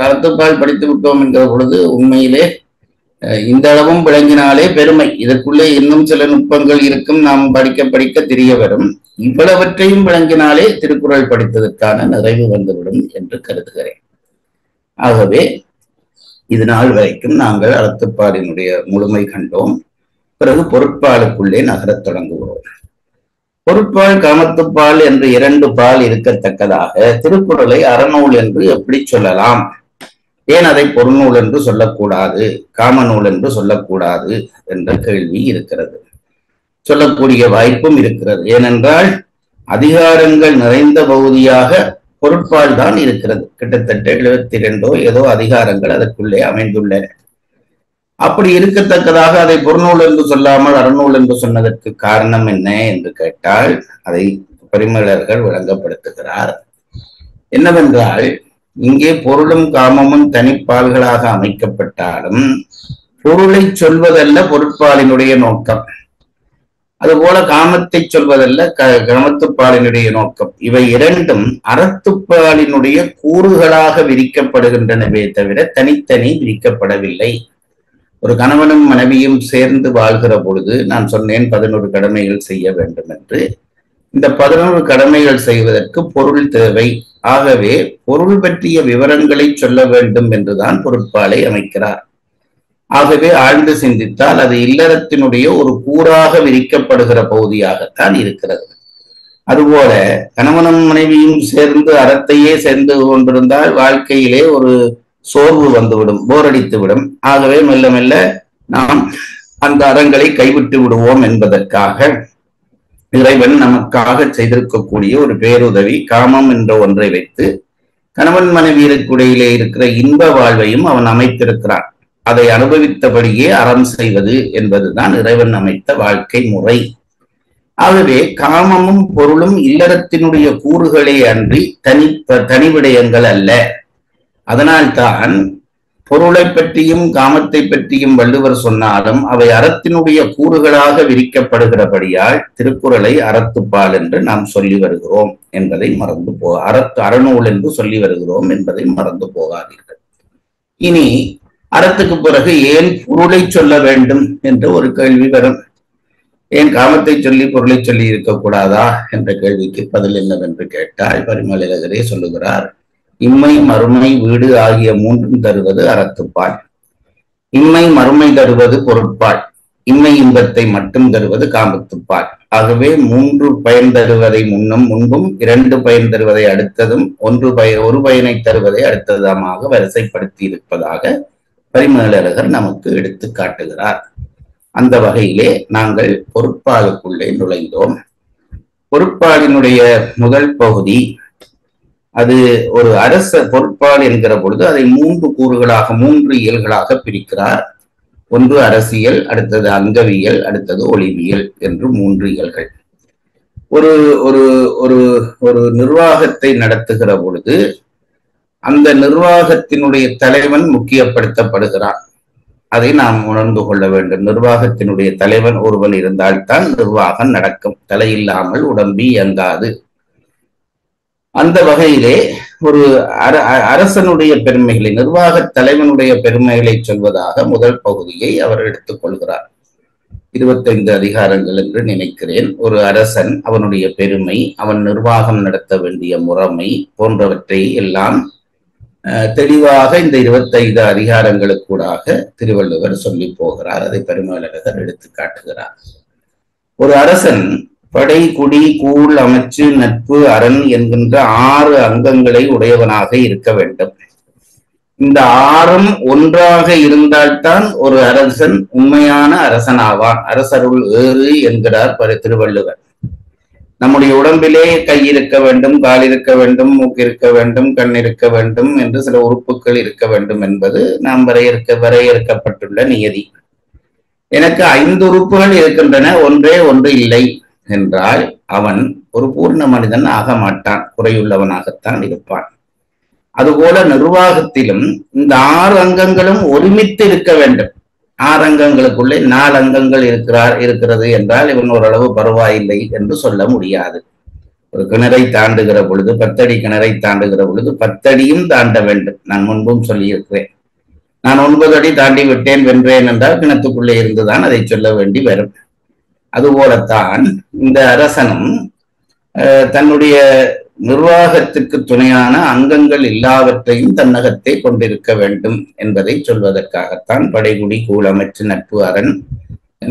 அறத்துப்பால் படித்து விட்டோம் என்கிற பொழுது உண்மையிலே இந்த அளவும் விளங்கினாலே பெருமை. இதற்குள்ளே இன்னும் சில நுட்பங்கள் இருக்கும், நாம் படிக்க படிக்க தெரிய வரும். இவ்வளவற்றையும் விளங்கினாலே திருக்குறள் படித்ததற்கான நிறைவு வந்துவிடும் என்று கருதுகிறேன். ஆகவே இது நாள் வரைக்கும் நாங்கள் அறத்துப்பாலினுடைய முழுமை கண்டோம். பிறகு பொருட்பாலுக்குள்ளே நகரத் தொடங்குகிறோம். பொருட்பால் காமத்துப்பால் என்று இரண்டு பால் இருக்கத்தக்கதாக திருக்குறளை அறநூல் என்று எப்படி சொல்லலாம்? ஏன் அதை பொருநூல் என்று சொல்லக்கூடாது, காமநூல் என்று சொல்லக்கூடாது என்ற கேள்வி இருக்கிறது. சொல்லக்கூடிய வாய்ப்பும் இருக்கிறது. ஏனென்றால் அதிகாரங்கள் நிறைந்த பகுதியாக பொருட்பால் தான் இருக்கிறது. கிட்டத்தட்ட 72 ஏதோ அதிகாரங்கள் அதற்குள்ளே அமைந்துள்ளன. அப்படி இருக்கத்தக்கதாக அதை பொருநூல் என்று சொல்லாமல் அறநூல் என்று சொன்னதற்கு காரணம் என்ன என்று கேட்டால் அதை பரிமளர்கள் விளங்கப்படுத்துகிறார். என்னவென்றால், இங்கே பொருளும் காமமும் தனிப்பால்களாக அமைக்கப்பட்டாலும் பொருளை சொல்வதல்ல பொருட்பாலினுடைய நோக்கம், அதுபோல காமத்தை சொல்வதல்ல காமத்துப்பாலினுடைய நோக்கம். இவை இரண்டும் அறத்துப்பாலினுடைய கூறுகளாக விரிக்கப்படுகின்றனவே தவிர தனித்தனி விரிக்கப்படவில்லை. ஒரு கணவனும் மனைவியும் சேர்ந்து வாழ்கிற பொழுது நான் சொன்னேன் 11 கடமைகள் செய்ய வேண்டும் என்று. இந்த 11 கடமைகள் செய்வதற்கு பொருள் தேவை. ஆகவே பொருள் பற்றிய விவரங்களை சொல்ல வேண்டும் என்றுதான் பொருட்பாலை அமைக்கிறார். ஆகவே ஆழ்ந்து சிந்தித்தால் அது இல்லறத்தினுடைய ஒரு கூறாக விரிக்கப்படுகிற பகுதியாகத்தான் இருக்கிறது. அதுபோல கணவனும் மனைவியும் சேர்ந்து அறத்தையே சேர்ந்து கொண்டிருந்தால் வாழ்க்கையிலே ஒரு சோர்வு வந்துவிடும், போரடித்து விடும். ஆகவே மெல்ல மெல்ல நாம் அந்த அறங்களை கைவிட்டு விடுவோம் என்பதற்காக இறைவன் நமக்காக செய்திருக்கக்கூடிய ஒரு பேருதவி காமம் என்ற ஒன்றை வைத்து கணவன் மனைவியருக்கிடையிலே இருக்கிற இன்ப வாழ்வையும் அவன் அமைத்திருக்கிறான். அதை அனுபவித்தபடியே அறம் செய்வது என்பதுதான் இறைவன் அமைத்த வாழ்க்கை முறை. ஆகவே காமமும் பொருளும் இல்லறத்தினுடைய கூறுகளே அன்றி தனி விடயங்கள் அல்ல. அதனால்தான் பொருளை பற்றியும் காமத்தை பற்றியும் வள்ளுவர் சொன்னாலும் அவை அறத்தினுடைய கூறுகளாக விரிக்கப்படுகிறபடியால் திருக்குறளை அறத்துப்பால் என்று நாம் சொல்லி வருகிறோம் என்பதை மறந்து அறநூல் என்று சொல்லி வருகிறோம் என்பதை மறந்து போகாதீர்கள். இனி அறத்துக்கு பிறகு ஏன் பொருளை சொல்ல வேண்டும் என்று ஒரு கேள்வி வரும். ஏன் காமத்தை சொல்லி பொருளை சொல்லி இருக்கக்கூடாதா என்ற கேள்விக்கு பதில் என்னவென்று கேட்டால் பரிமளகரே சொல்லுகிறார், இம்மை மறுமை வீடு ஆகிய மூன்றும் தருவது அறத்துப்பால், இம்மை மறுமை தருவது பொருட்பால், இம்மை இன்பத்தை மட்டும் தருவது காமத்துப்பால். ஆகவே மூன்று பயன் தருவதை முன்பும், இரண்டு பயன் தருவதை அடுத்ததும், ஒரு பயனை தருவதை அடுத்ததுமாக வரிசைப்படுத்தி இருப்பதாக பரிமளகர் நமக்கு எடுத்து காட்டுகிறார். அந்த வகையிலே நாங்கள் பொருட்பாலுக்குள்ளே நுழைந்தோம். பொருட்பாலினுடைய முதல் பகுதி அது ஒரு அரச பொருட்பால் என்கிற பொழுது அதை மூன்று கூறுகளாக, மூன்று இயல்களாக பிரிக்கிறார். ஒன்று அரசியல், அடுத்தது அங்கவியல், அடுத்தது ஒளிவியல் என்று மூன்று இயல்கள். ஒரு ஒரு ஒரு ஒரு நிர்வாகத்தை நடத்துகிற பொழுது அந்த நிர்வாகத்தினுடைய தலைவன் முக்கியப்படுத்தப்படுகிறான். அதை நாம் உணர்ந்து கொள்ள வேண்டும். நிர்வாகத்தினுடைய தலைவன் ஒருவன் இருந்தால்தான் நிர்வாகம் நடக்கும். தலையில்லாமல் உடம்பி இயங்காது. அந்த வகையிலே ஒரு அரசனுடைய பெருமைகளை, நிர்வாக தலைவனுடைய பெருமைகளை சொல்வதாக முதல் பகுதியை அவர் எடுத்துக் கொள்கிறார். 25 அதிகாரங்கள் என்று நினைக்கிறேன். ஒரு அரசன், அவனுடைய பெருமை, அவன் நிர்வாகம் நடத்த வேண்டிய முறைமை போன்றவற்றை எல்லாம் தெளிவாக இந்த 25 அதிகாரங்களுக்கூடாக திருவள்ளுவர் சொல்லி போகிறார். அதை பரிமளகர் எடுத்து காட்டுகிறார். ஒரு அரசன் படை, குடி, கூழ், அமைச்சு, நட்பு, அரண் என்கின்ற 6 அங்கங்களை உடையவனாக இருக்க வேண்டும். இந்த 6ம் ஒன்றாக இருந்தால்தான் ஒரு அரசன் உண்மையான அரசனாவான். அரசருள் ஏறு என்கிறார் திருவள்ளுவர். நம்முடைய உடம்பிலே கை இருக்க வேண்டும், கால் இருக்க வேண்டும், மூக்கு இருக்க வேண்டும், கண் இருக்க வேண்டும் என்று சில உறுப்புகள் இருக்க வேண்டும் என்பது நாம் வரையறுக்கப்பட்டுள்ள நியதி. எனக்கு 5 உறுப்புகள் இருக்கின்றன, ஒன்றே ஒன்று இல்லை என்றால் அவன் ஒரு பூர்ண மனிதன் ஆக மாட்டான், குறையுள்ளவனாகத்தான் இருப்பான். அதுபோல நிர்வாகத்திலும் இந்த 6 அங்கங்களும் ஒருமித்து இருக்க வேண்டும். 6 அங்கங்களுக்குள்ளே 4 அங்கங்கள் இருக்கிறது என்றால் இவன் ஓரளவு பரவாயில்லை என்று சொல்ல முடியாது. ஒரு கிணறை தாண்டுகிற பொழுது, 10 அடி கிணறை தாண்டுகிற பொழுது 10 அடியும் தாண்ட வேண்டும். நான் முன்பும் சொல்லியிருக்கிறேன். நான் 9 அடி தாண்டி விட்டேன், வென்றேன் என்றால் கிணத்துக்குள்ளே இருந்துதான் அதை சொல்ல வேண்டி வரும். அதுபோலத்தான் இந்த அரசனும் தன்னுடைய நிர்வாகத்திற்கு துணையான அங்கங்கள் எல்லாவற்றையும் தன்னகத்தை கொண்டிருக்க வேண்டும் என்பதை சொல்வதற்காகத்தான் படைகுடி, கூழ், அமைச்சு, நட்பு, அரண்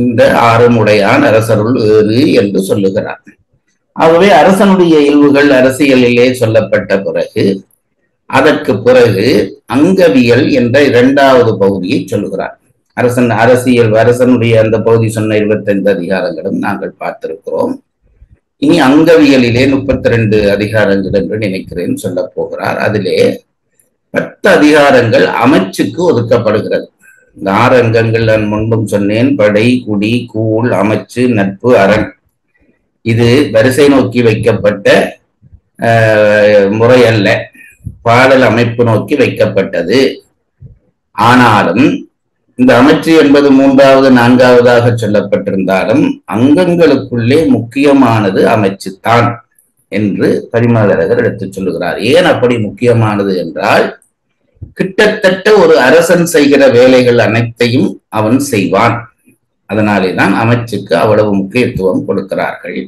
இந்த 6ம் உடையான் அரசருள் ஏறு என்று சொல்லுகிறார். ஆகவே அரசனுடைய இயல்புகள் அரசியலிலே சொல்லப்பட்ட பிறகு அதற்கு பிறகு அங்கவியல் என்ற 2வது பகுதியை சொல்லுகிறார். அரசனுடைய அந்த பகுதி சொன்ன 25 அதிகாரங்களும் நாங்கள் பார்த்திருக்கிறோம். இனி அங்கவியலிலே 32 அதிகாரங்கள் என்று நினைக்கிறேன் சொல்ல போகிறார். அதிலே 10 அதிகாரங்கள் அமைச்சுக்கு ஒதுக்கப்படுகிறது. இந்த 6 அங்கங்கள் நான் முன்பும் சொன்னேன். படை, குடி, கூழ், அமைச்சு, நட்பு, அரண். இது வரிசை நோக்கி வைக்கப்பட்ட முறை அல்ல, பாடல் அமைப்பு நோக்கி வைக்கப்பட்டது. ஆனாலும் இந்த அமைச்சு என்பது 3வது 4வதாக சொல்லப்பட்டிருந்தாலும் அங்கங்களுக்குள்ளே முக்கியமானது அமைச்சுத்தான் என்று பரிமளகர் எடுத்து சொல்லுகிறார். ஏன் அப்படி முக்கியமானது என்றால், கிட்டத்தட்ட ஒரு அரசன் செய்கிற வேலைகள் அனைத்தையும் அவன் செய்வான். அதனாலேதான் அமைச்சுக்கு அவ்வளவு முக்கியத்துவம் கொடுக்கிறார்கள்.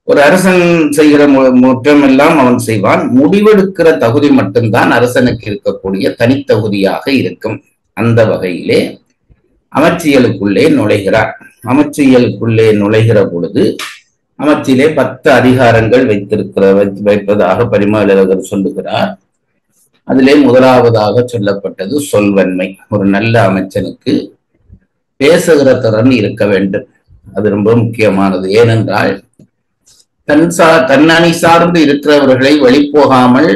ஒரு அரசன் செய்கிற முற்றமெல்லாம் அவன் செய்வான். முடிவெடுக்கிற தகுதி மட்டும்தான் அரசனுக்கு இருக்கக்கூடிய தனித்தகுதியாக இருக்கும். அந்த வகையிலே அமைச்சியலுக்குள்ளே நுழைகிறார். அமைச்சியலுக்குள்ளே நுழைகிற பொழுது அமைச்சிலே 10 அதிகாரங்கள் வைப்பதாக பரிமேலழகர் சொல்லுகிறார். அதிலே முதலாவதாக சொல்லப்பட்டது சொல்வன்மை. ஒரு நல்ல அமைச்சனுக்கு பேசுகிற திறன் இருக்க வேண்டும். அது ரொம்ப முக்கியமானது. ஏனென்றால் தன்னணி சார்ந்து இருக்கிறவர்களை வெளிப்போகாமல்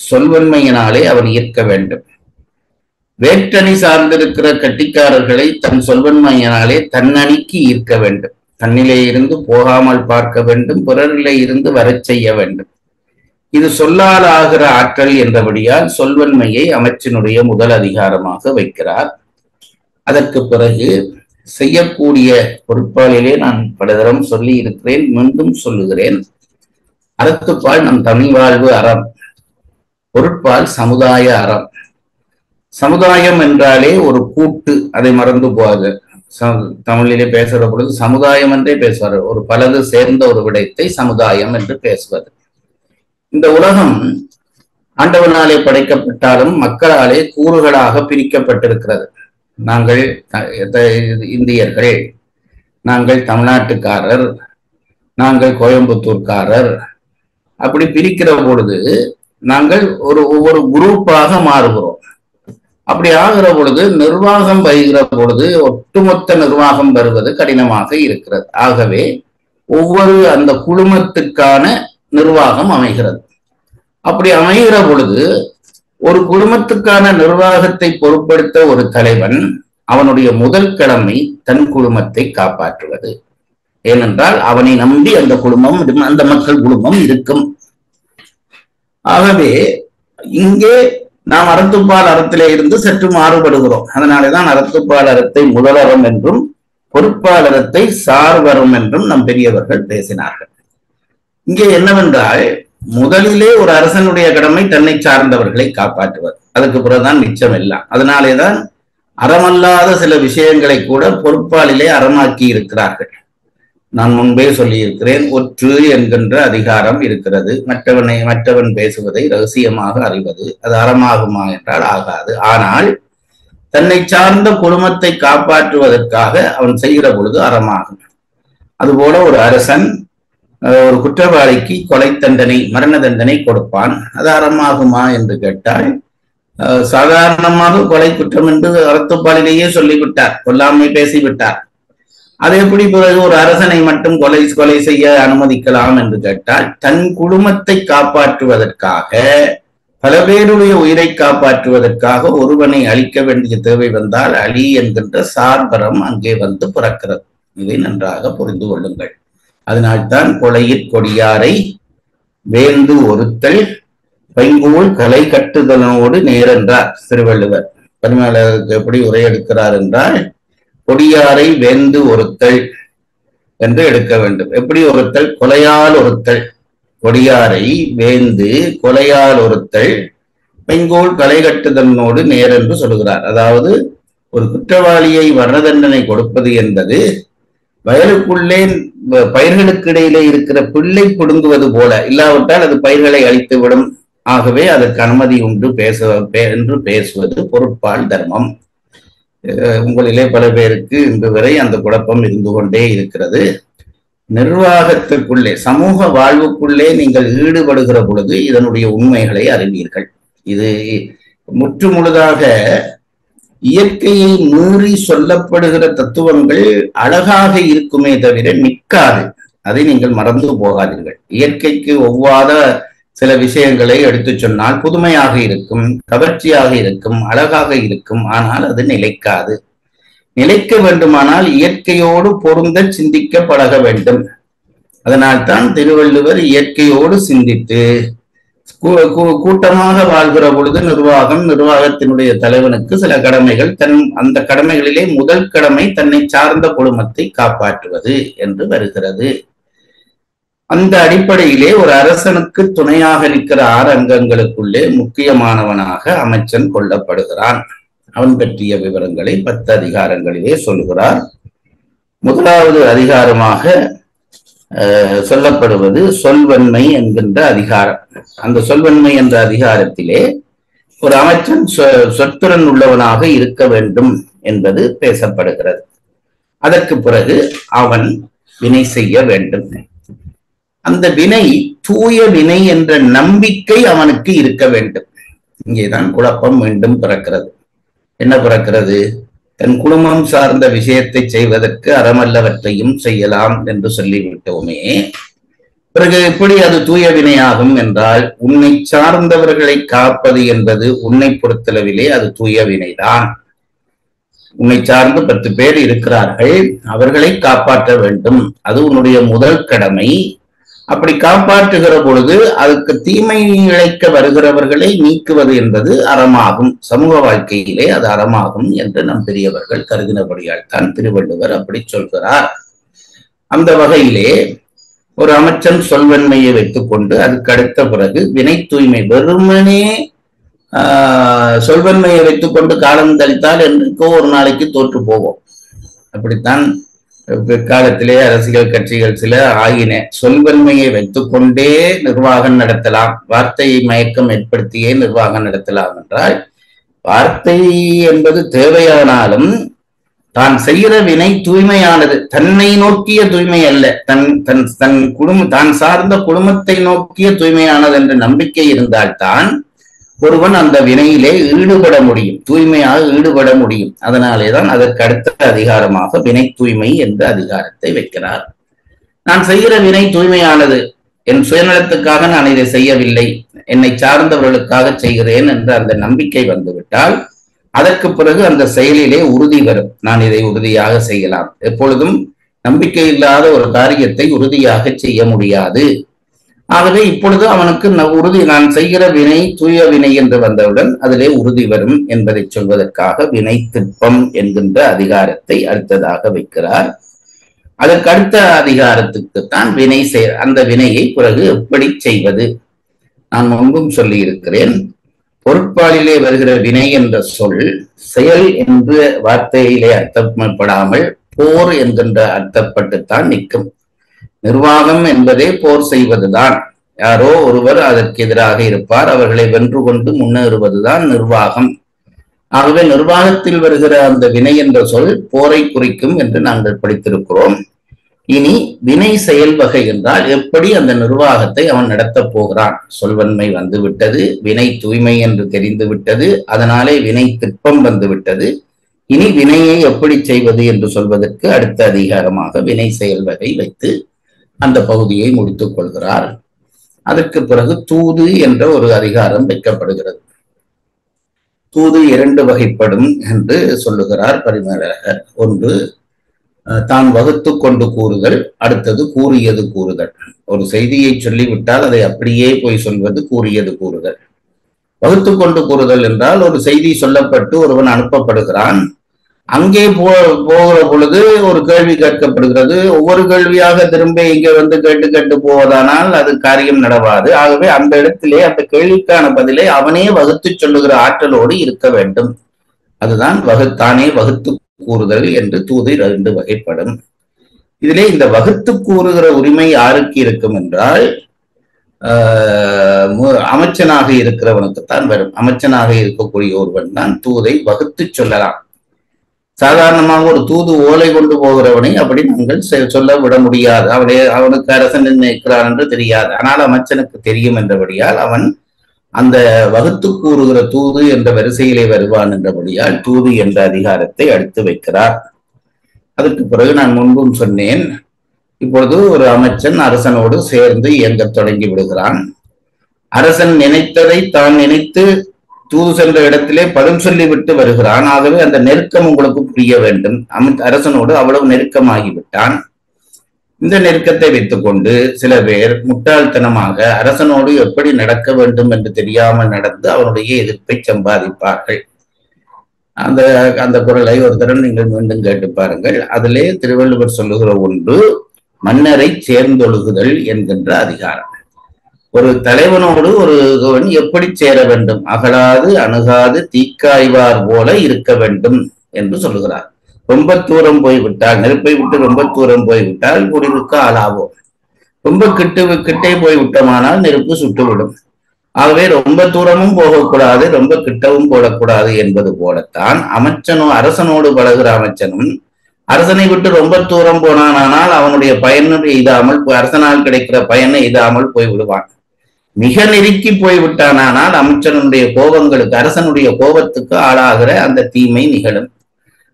சொல்வன்மையினாலே அவன் ஈர்க்க வேண்டும். வேற்றணி சார்ந்திருக்கிற கட்டிக்காரர்களை தன் சொல்வன்மையினாலே தன்னணிக்கு ஈர்க்க வேண்டும். தன்னிலே இருந்து போகாமல் பார்க்க வேண்டும், பிறரிலே இருந்து வரச் செய்ய வேண்டும். இது சொல்லால் ஆகிற ஆற்றல் என்றபடியால் சொல்வன்மையை அமைச்சினுடைய முதல் அதிகாரமாக வைக்கிறார். அதற்கு பிறகு செய்யக்கூடிய பொறுப்பாளிலே நான் பலதரம் சொல்லி இருக்கிறேன், மீண்டும் சொல்லுகிறேன். அறத்துப்பால் நம் தமிழ் வாழ்வு அறம், பொருட்பால் சமுதாய அறம். சமுதாயம் என்றாலே ஒரு கூட்டு, அதை மறந்து போகாது. தமிழிலே பேசுகிற பொழுது சமுதாயம் என்றே பேசுவார். ஒரு பலது சேர்ந்த ஒரு விடயத்தை சமுதாயம் என்று பேசுவது. இந்த உலகம் ஆண்டவனாலே படைக்கப்பட்டாலும் மக்களாலே கூறுகளாக பிரிக்கப்பட்டிருக்கிறது. நாங்கள் இந்தியர்கள், நாங்கள் தமிழ்நாட்டுக்காரர், நாங்கள் கோயம்புத்தூர்காரர், அப்படி பிரிக்கிற பொழுது நாங்கள் ஒவ்வொரு குரூப்பாக மாறுகிறோம். அப்படி ஆகிற பொழுது நிர்வாகம் வருகிற பொழுது ஒட்டுமொத்த நிர்வாகம் வருவது கடினமாக இருக்கிறது. ஆகவே ஒவ்வொரு அந்த குழுமத்துக்கான நிர்வாகம் அமைகிறது. அப்படி அமைகிற பொழுது ஒரு குழுமத்துக்கான நிர்வாகத்தை பொறுப்படுத்த ஒரு தலைவன் அவனுடைய முதல் கடமை தன் குழுமத்தை காப்பாற்றுவது. ஏனென்றால் அவனை நம்பி அந்த குழுமம், அந்த மக்கள் குழுமம் இருக்கும். ஆகவே இங்கே நாம் அறத்துப்பால் அறத்திலே இருந்து சற்று மாறுபடுகிறோம். அதனாலேதான் அறத்துப்பால் அறத்தை முதலறம் என்றும் பொறுப்பாளரத்தை சார்வரும் என்றும் நம் பெரியவர்கள் பேசினார்கள். இங்கே என்னவென்றால், முதலிலே ஒரு அரசனுடைய கடமை தன்னை சார்ந்தவர்களை காப்பாற்றுவது. அதுக்கு பிறகுதான் மிச்சம் எல்லாம். அதனாலேதான் அறமல்லாத சில விஷயங்களை கூட பொறுப்பாளிலே அறமாக்கி இருக்கிறார்கள். நான் முன்பே சொல்லியிருக்கிறேன், ஒற்று என்கின்ற அதிகாரம் இருக்கிறது. மற்றவன் பேசுவதை ரகசியமாக அறிவது, அது அறமாகுமா என்றால் ஆகாது. ஆனால் தன்னை சார்ந்த குடும்பத்தை காப்பாற்றுவதற்காக அவன் செய்கிற பொழுது அறமாகும். அதுபோல ஒரு அரசன் ஒரு குற்றவாளிக்கு கொலை தண்டனை, மரண தண்டனை கொடுப்பான். அது அறமாகுமா என்று கேட்டால், சாதாரணமாக கொலை குற்றம் என்று அறத்துப்பாலிலேயே சொல்லிவிட்டார், கொல்லாமை பேசிவிட்டார். அது எப்படி பிறகு ஒரு அரசனை மட்டும் கொலை செய்ய அனுமதிக்கலாம் என்று கேட்டால், தன் குடும்பத்தை காப்பாற்றுவதற்காக, பல பேருடைய உயிரை காப்பாற்றுவதற்காக ஒருவனை அழிக்க வேண்டிய தேவை வந்தால் அழி என்கின்ற சார்பரம் அங்கே வந்து பிறக்கிறது. இதை நன்றாக புரிந்து கொள்ளுங்கள். அதனால்தான் கொலையிற் கொடியாரை வேந்து ஒருத்தல் பைங்கூழ் கலை கட்டுதலோடு நேரென்றார் திருவள்ளுவர். பரிமேலழகருக்கு எப்படி உரையெடுக்கிறார் என்றால், கொடியாரை வேந்து ஒருத்தல் என்று எடுக்க வேண்டும். எப்படி ஒருத்தல்? கொலையால் ஒருத்தல். கொடியாரை வேந்து கொலையால் ஒருத்தல் பைங்கூழ் கலை கட்டுதலோடு நேர் என்று சொல்கிறார். அதாவது ஒரு குற்றவாளியை மரண தண்டனை கொடுப்பது என்பது வயலுக்குள்ளே பயிர்களுக்கு இடையிலே இருக்கிற பிள்ளை பிடுங்குவது போல, இல்லாவிட்டால் அது பயிர்களை அழித்துவிடும். ஆகவே அதற்கு அனுமதி உண்டு என்று பேசுவது பொருட்பால் தர்மம். உங்களிலே பல பேருக்கு இன்று வரை அந்த குழப்பம் இருந்து கொண்டே இருக்கிறது. நிர்வாகத்திற்குள்ளே, சமூக வாழ்வுக்குள்ளே நீங்கள் ஈடுபடுகிற பொழுது இதனுடைய உண்மைகளை அறிவீர்கள். இது முற்று முழுதாக இயற்கையை மீறி சொல்லப்படுகிற தத்துவங்கள் அழகாக இருக்குமே தவிர நிற்காது. அதை நீங்கள் மறந்து போகாதீர்கள். இயற்கைக்கு ஒவ்வாத சில விஷயங்களை எடுத்து சொன்னால் புதுமையாக இருக்கும், கவர்ச்சியாக இருக்கும், அழகாக இருக்கும். ஆனால் அது நிலைக்காது. நிலைக்க வேண்டுமானால் இயற்கையோடு பொருந்த சிந்திக்க பழக வேண்டும். அதனால்தான் திருவள்ளுவர் இயற்கையோடு சிந்தித்து கூட்டமாக வாழ்கிற பொழுது நிர்வாகத்தினுடைய தலைவனுக்கு சில கடமைகள், அந்த கடமைகளிலே முதல் கடமை தன்னை சார்ந்த குடும்பத்தை காப்பாற்றுவது என்று வருகிறது. அந்த அடிப்படையிலே ஒரு அரசனுக்கு துணையாக நிற்கிற 6 அங்கங்களுக்குள்ளே முக்கியமானவனாக அமைச்சன் கொள்ளப்படுகிறான். அவன் பற்றிய விவரங்களை 10 அதிகாரங்களிலே சொல்லுகிறார். முதலாவது அதிகாரமாக சொல்லப்படுவது சொல்வன்மை என்கின்ற அதிகாரம். அந்த சொல்வன்மை என்ற அதிகாரத்திலே ஒரு அமைச்சன் சொத்துரன் உள்ளவனாக இருக்க வேண்டும் என்பது பேசப்படுகிறது. அதற்கு பிறகு அவன் வினை செய்ய வேண்டும். அந்த வினை தூய வினை என்ற நம்பிக்கை அவனுக்கு இருக்க வேண்டும். இங்கேதான் குழப்பம் மீண்டும் பிறக்கிறது. என்ன பிறக்கிறது? தன் குடும்பம் சார்ந்த விஷயத்தை செய்வதற்கு அறமல்லவற்றையும் செய்யலாம் என்று சொல்லிவிட்டோமே, பிறகு எப்படி அது தூய வினையாகும் என்றால், உன்னை சார்ந்தவர்களை காப்பது என்பது உன்னை பொறுத்தளவிலே அது தூய வினைதான். உன்னை சார்ந்து 10 பேர் இருக்கிறார்கள், அவர்களை காப்பாற்ற வேண்டும், அது உன்னுடைய முதல் கடமை. அப்படி காப்பாற்றுகிற பொழுது அதுக்கு தீமை இழைக்க வருகிறவர்களை நீக்குவது என்பது அறமாகும். சமூக வாழ்க்கையிலே அது அறமாகும் என்று நம் பெரியவர்கள் கருதினபடியால் தான் திருவள்ளுவர் அப்படி சொல்கிறார். அந்த வகையிலே ஒரு அமைச்சன் சொல்வன்மையை வைத்துக் கொண்டு அதுக்கு அடுத்த பிறகு வினை தூய்மை, வெறுமனே சொல்வன்மையை வைத்துக் கொண்டு காலம் தளித்தால் என்றுக்கோ ஒரு நாளைக்கு தோற்று போவோம். அப்படித்தான் பிற்காலத்திலே அரசியல் கட்சிகள் சில ஆகின. சொல்வன்மையை வைத்துக் கொண்டே நிர்வாகம் நடத்தலாம், வார்த்தையை மயக்கம் ஏற்படுத்தியே நிர்வாகம் நடத்தலாம் என்றால், வார்த்தை என்பது தேவையானாலும் தான் செய்கிற வினை தூய்மையானது, தன்னை நோக்கிய தூய்மை அல்ல, தன் குடும்பம், தான் சார்ந்த குடும்பத்தை நோக்கிய தூய்மையானது என்ற நம்பிக்கை இருந்தால்தான் ஒருவன் அந்த வினையிலே ஈடுபட முடியும், தூய்மையாக ஈடுபட முடியும். அதனாலேதான் அதற்கு அடுத்த அதிகாரமாக வினை தூய்மை என்ற அதிகாரத்தை வைக்கிறார். நான் செய்கிற வினை தூய்மையானது, என் சுயநலத்துக்காக நான் இதை செய்யவில்லை, என்னை சார்ந்தவர்களுக்காக செய்கிறேன் என்ற அந்த நம்பிக்கை வந்துவிட்டால் அதற்கு பிறகு அந்த செயலிலே உறுதி வரும். நான் இதை உறுதியாக செய்யலாம். எப்பொழுதும் நம்பிக்கை இல்லாத ஒரு காரியத்தை உறுதியாக செய்ய முடியாது. ஆகவே இப்பொழுது அவனுக்கு உறுதி, நான் செய்கிற வினை தூய வினை என்று வந்தவுடன் அதிலே உறுதி வரும் என்பதை சொல்வதற்காக வினை திட்பம் என்கின்ற அதிகாரத்தை அடுத்ததாக வைக்கிறார். அதற்கு அடுத்த அதிகாரத்துக்குத்தான் வினை அந்த வினையை பிறகு எப்படி செய்வது. நான் முன்பும் சொல்லி இருக்கிறேன், பொருட்பாலிலே வருகிற வினை என்ற சொல் செயல் என்ற வார்த்தையிலே அர்த்தப்படாமல் போர் என்கின்ற அர்த்தப்பட்டுத்தான் நிற்கும். நிர்வாகம் என்பதே போர் செய்வதுதான். யாரோ ஒருவர் அதற்கு எதிராக இருப்பார், அவர்களை வென்று கொண்டு முன்னேறுவதுதான் நிர்வாகம். ஆகவே நிர்வாகத்தில் வருகிற அந்த வினை என்ற சொல் போரை குறிக்கும் என்று நாங்கள் படித்திருக்கிறோம். இனி வினை செயல் வகை என்றால் எப்படி அந்த நிர்வாகத்தை அவன் நடத்தப் போகிறான். சொல்வன்மை வந்துவிட்டது, வினை தூய்மை என்று தெரிந்து விட்டது, அதனாலே வினை திட்பம் வந்துவிட்டது. இனி வினையை எப்படி செய்வது என்று சொல்வதற்கு அடுத்த அதிகாரமாக வினை செயல் வகை வைத்து அந்த பகுதியை முடித்துக் கொள்கிறார். அதற்கு பிறகு தூது என்ற ஒரு அதிகாரம் வைக்கப்படுகிறது. தூது 2 வகைப்படும் என்று சொல்லுகிறார் பரிமேலழகர். ஒன்று தான் வகுத்து கொண்டு கூறுதல், அடுத்தது கூறியது கூறுதல். ஒரு செய்தியை சொல்லிவிட்டால் அதை அப்படியே போய் சொல்வது கூறியது கூறுதல். வகுத்து கொண்டு கூறுதல் என்றால் ஒரு செய்தி சொல்லப்பட்டு ஒருவன் அனுப்பப்படுகிறான், அங்கே போகிற பொழுது ஒரு கேள்வி கேட்கப்படுகிறது. ஒவ்வொரு கேள்வியாக திரும்ப இங்கே வந்து கேட்டு போவதானால் அது காரியம் நடவாது. ஆகவே அந்த இடத்திலே அந்த கேள்விக்கான பதிலை அவனே வகுத்து சொல்லுகிற ஆற்றலோடு இருக்க வேண்டும். அதுதான் தானே வகுத்து கூறுதல் என்று தூது 2 வகைப்படும். இதிலே இந்த வகுத்து கூறுகிற உரிமை யாருக்கு இருக்கும் என்றால் அமைச்சனாக இருக்கிறவனுக்குத்தான் வரும். அமைச்சனாக இருக்கக்கூடிய ஒருவன் தான் தூதை வகுத்து சொல்லலாம். சாதாரணமாக ஒரு தூது ஓலை கொண்டு போகிறவனை அப்படி நாங்கள் சொல்ல விட முடியாது. அவனுக்கு அரசன் நிற்கிறான் என்று தெரியாது. ஆனால் அமைச்சனுக்கு தெரியும் என்றபடியால் அவன் அந்த வகுத்து கூறுகிற தூது என்ற வரிசையிலே வருவான் என்றபடியால் தூது என்ற அதிகாரத்தை அடுத்து வைக்கிறார். அதற்கு பிறகு நான் முன்பும் சொன்னேன், இப்பொழுது ஒரு அமைச்சன் அரசனோடு சேர்ந்து இயங்க தொடங்கி விடுகிறான். அரசன் நினைத்ததை தான் நினைத்து தூது சென்ற இடத்திலே படும் சொல்லிவிட்டு வருகிறான். ஆகவே அந்த நெருக்கம் உங்களுக்கு புரிய வேண்டும். அரசனோடு அவ்வளவு நெருக்கமாகிவிட்டான். இந்த நெருக்கத்தை வைத்துக் கொண்டு சில பேர் முட்டாள்தனமாக அரசனோடு எப்படி நடக்க வேண்டும் என்று தெரியாமல் நடந்து அவனுடைய எதிர்ப்பை சம்பாதிப்பார்கள். அந்த குரலை ஒரு தரம் நீங்கள் மீண்டும் கேட்டு பாருங்கள். அதிலே திருவள்ளுவர் சொல்லுகிற ஒன்று மன்னரை சேர்ந்தொழுகுதல் என்கின்ற அதிகாரம். ஒரு தலைவனோடு ஒருவன் எப்படி சேர வேண்டும், அகலாது அணுகாது தீக்காய்வார் போல இருக்க வேண்டும் என்று சொல்லுகிறார். ரொம்ப தூரம் போய்விட்டால், நெருப்பை விட்டு ரொம்ப தூரம் போய்விட்டால் முடிவுக்கு ஆளாவோம். ரொம்ப கிட்டே போய் விட்டோமானால் நெருப்பு சுட்டுவிடும். ஆகவே ரொம்ப தூரமும் போகக்கூடாது, ரொம்ப கிட்டவும் போடக்கூடாது என்பது போலத்தான் அரசனோடு பழகிற அமைச்சனும் அரசனை விட்டு ரொம்ப தூரம் போனானால் அவனுடைய பயனை எய்தாமல், அரசனால் கிடைக்கிற பயனை எய்தாமல் போய் விடுவான். மிக நெருக்கி போய் விட்டானால் அமைச்சனுடைய கோபங்களுக்கு, அரசனுடைய கோபத்துக்கு ஆளாகிற அந்த தீமை நிகழும்.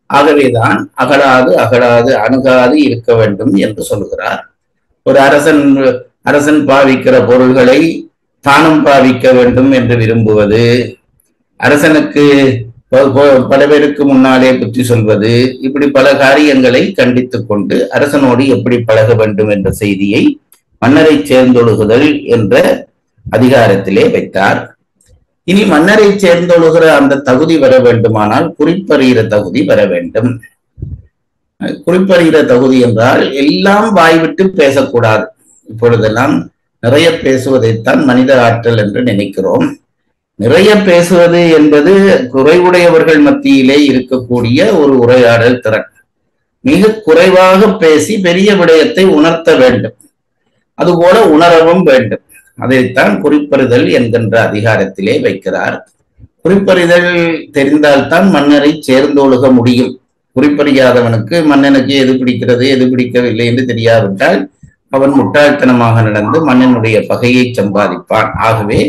ஆகவேதான் அகலாது அணுகாது இருக்க வேண்டும் என்று சொல்கிறார். ஒரு அரசன் பாவிக்கிற பொருள்களை தானும் பாவிக்க வேண்டும் என்று விரும்புவது, அரசனுக்கு பல பேருக்கு முன்னாலே புத்தி சொல்வது, இப்படி பல காரியங்களை கண்டித்துக் கொண்டு அரசனோடு எப்படி பழக வேண்டும் என்ற செய்தியை மன்னரை சேர்ந்தொழுகுதல் என்ற அதிகாரத்திலே வைத்தார். இனி மன்னரை சேர்ந்தொழுகிற அந்த தகுதி வர வேண்டுமானால் குறிப்பறிகிற தகுதி வர வேண்டும். குறிப்பறிகிற தகுதி என்றால் எல்லாம் வாய்விட்டு பேசக்கூடாது. இப்பொழுதெல்லாம் நிறைய பேசுவதைத்தான் மனித ஆற்றல் என்று நினைக்கிறோம். நிறைய பேசுவது என்பது குறைவுடையவர்கள் மத்தியிலே இருக்கக்கூடிய ஒரு உரையாடல் திறன். மிக குறைவாக பேசி பெரிய விடயத்தை உணர்த்த வேண்டும், அதுபோல உணரவும் வேண்டும். அதைத்தான் குறிப்பறிதல் என்கின்ற அதிகாரத்திலே வைக்கிறார். குறிப்பறிதல் தெரிந்தால்தான் மன்னரை சேர்ந்தொழுக முடியும். குறிப்பறியாதவனுக்கு மன்னனுக்கு எது பிடிக்கிறது எது பிடிக்கவில்லை என்று தெரியாவிட்டால் அவன் முட்டாள்தனமாக நடந்து மன்னனுடைய பகையை சம்பாதிப்பான். ஆகவே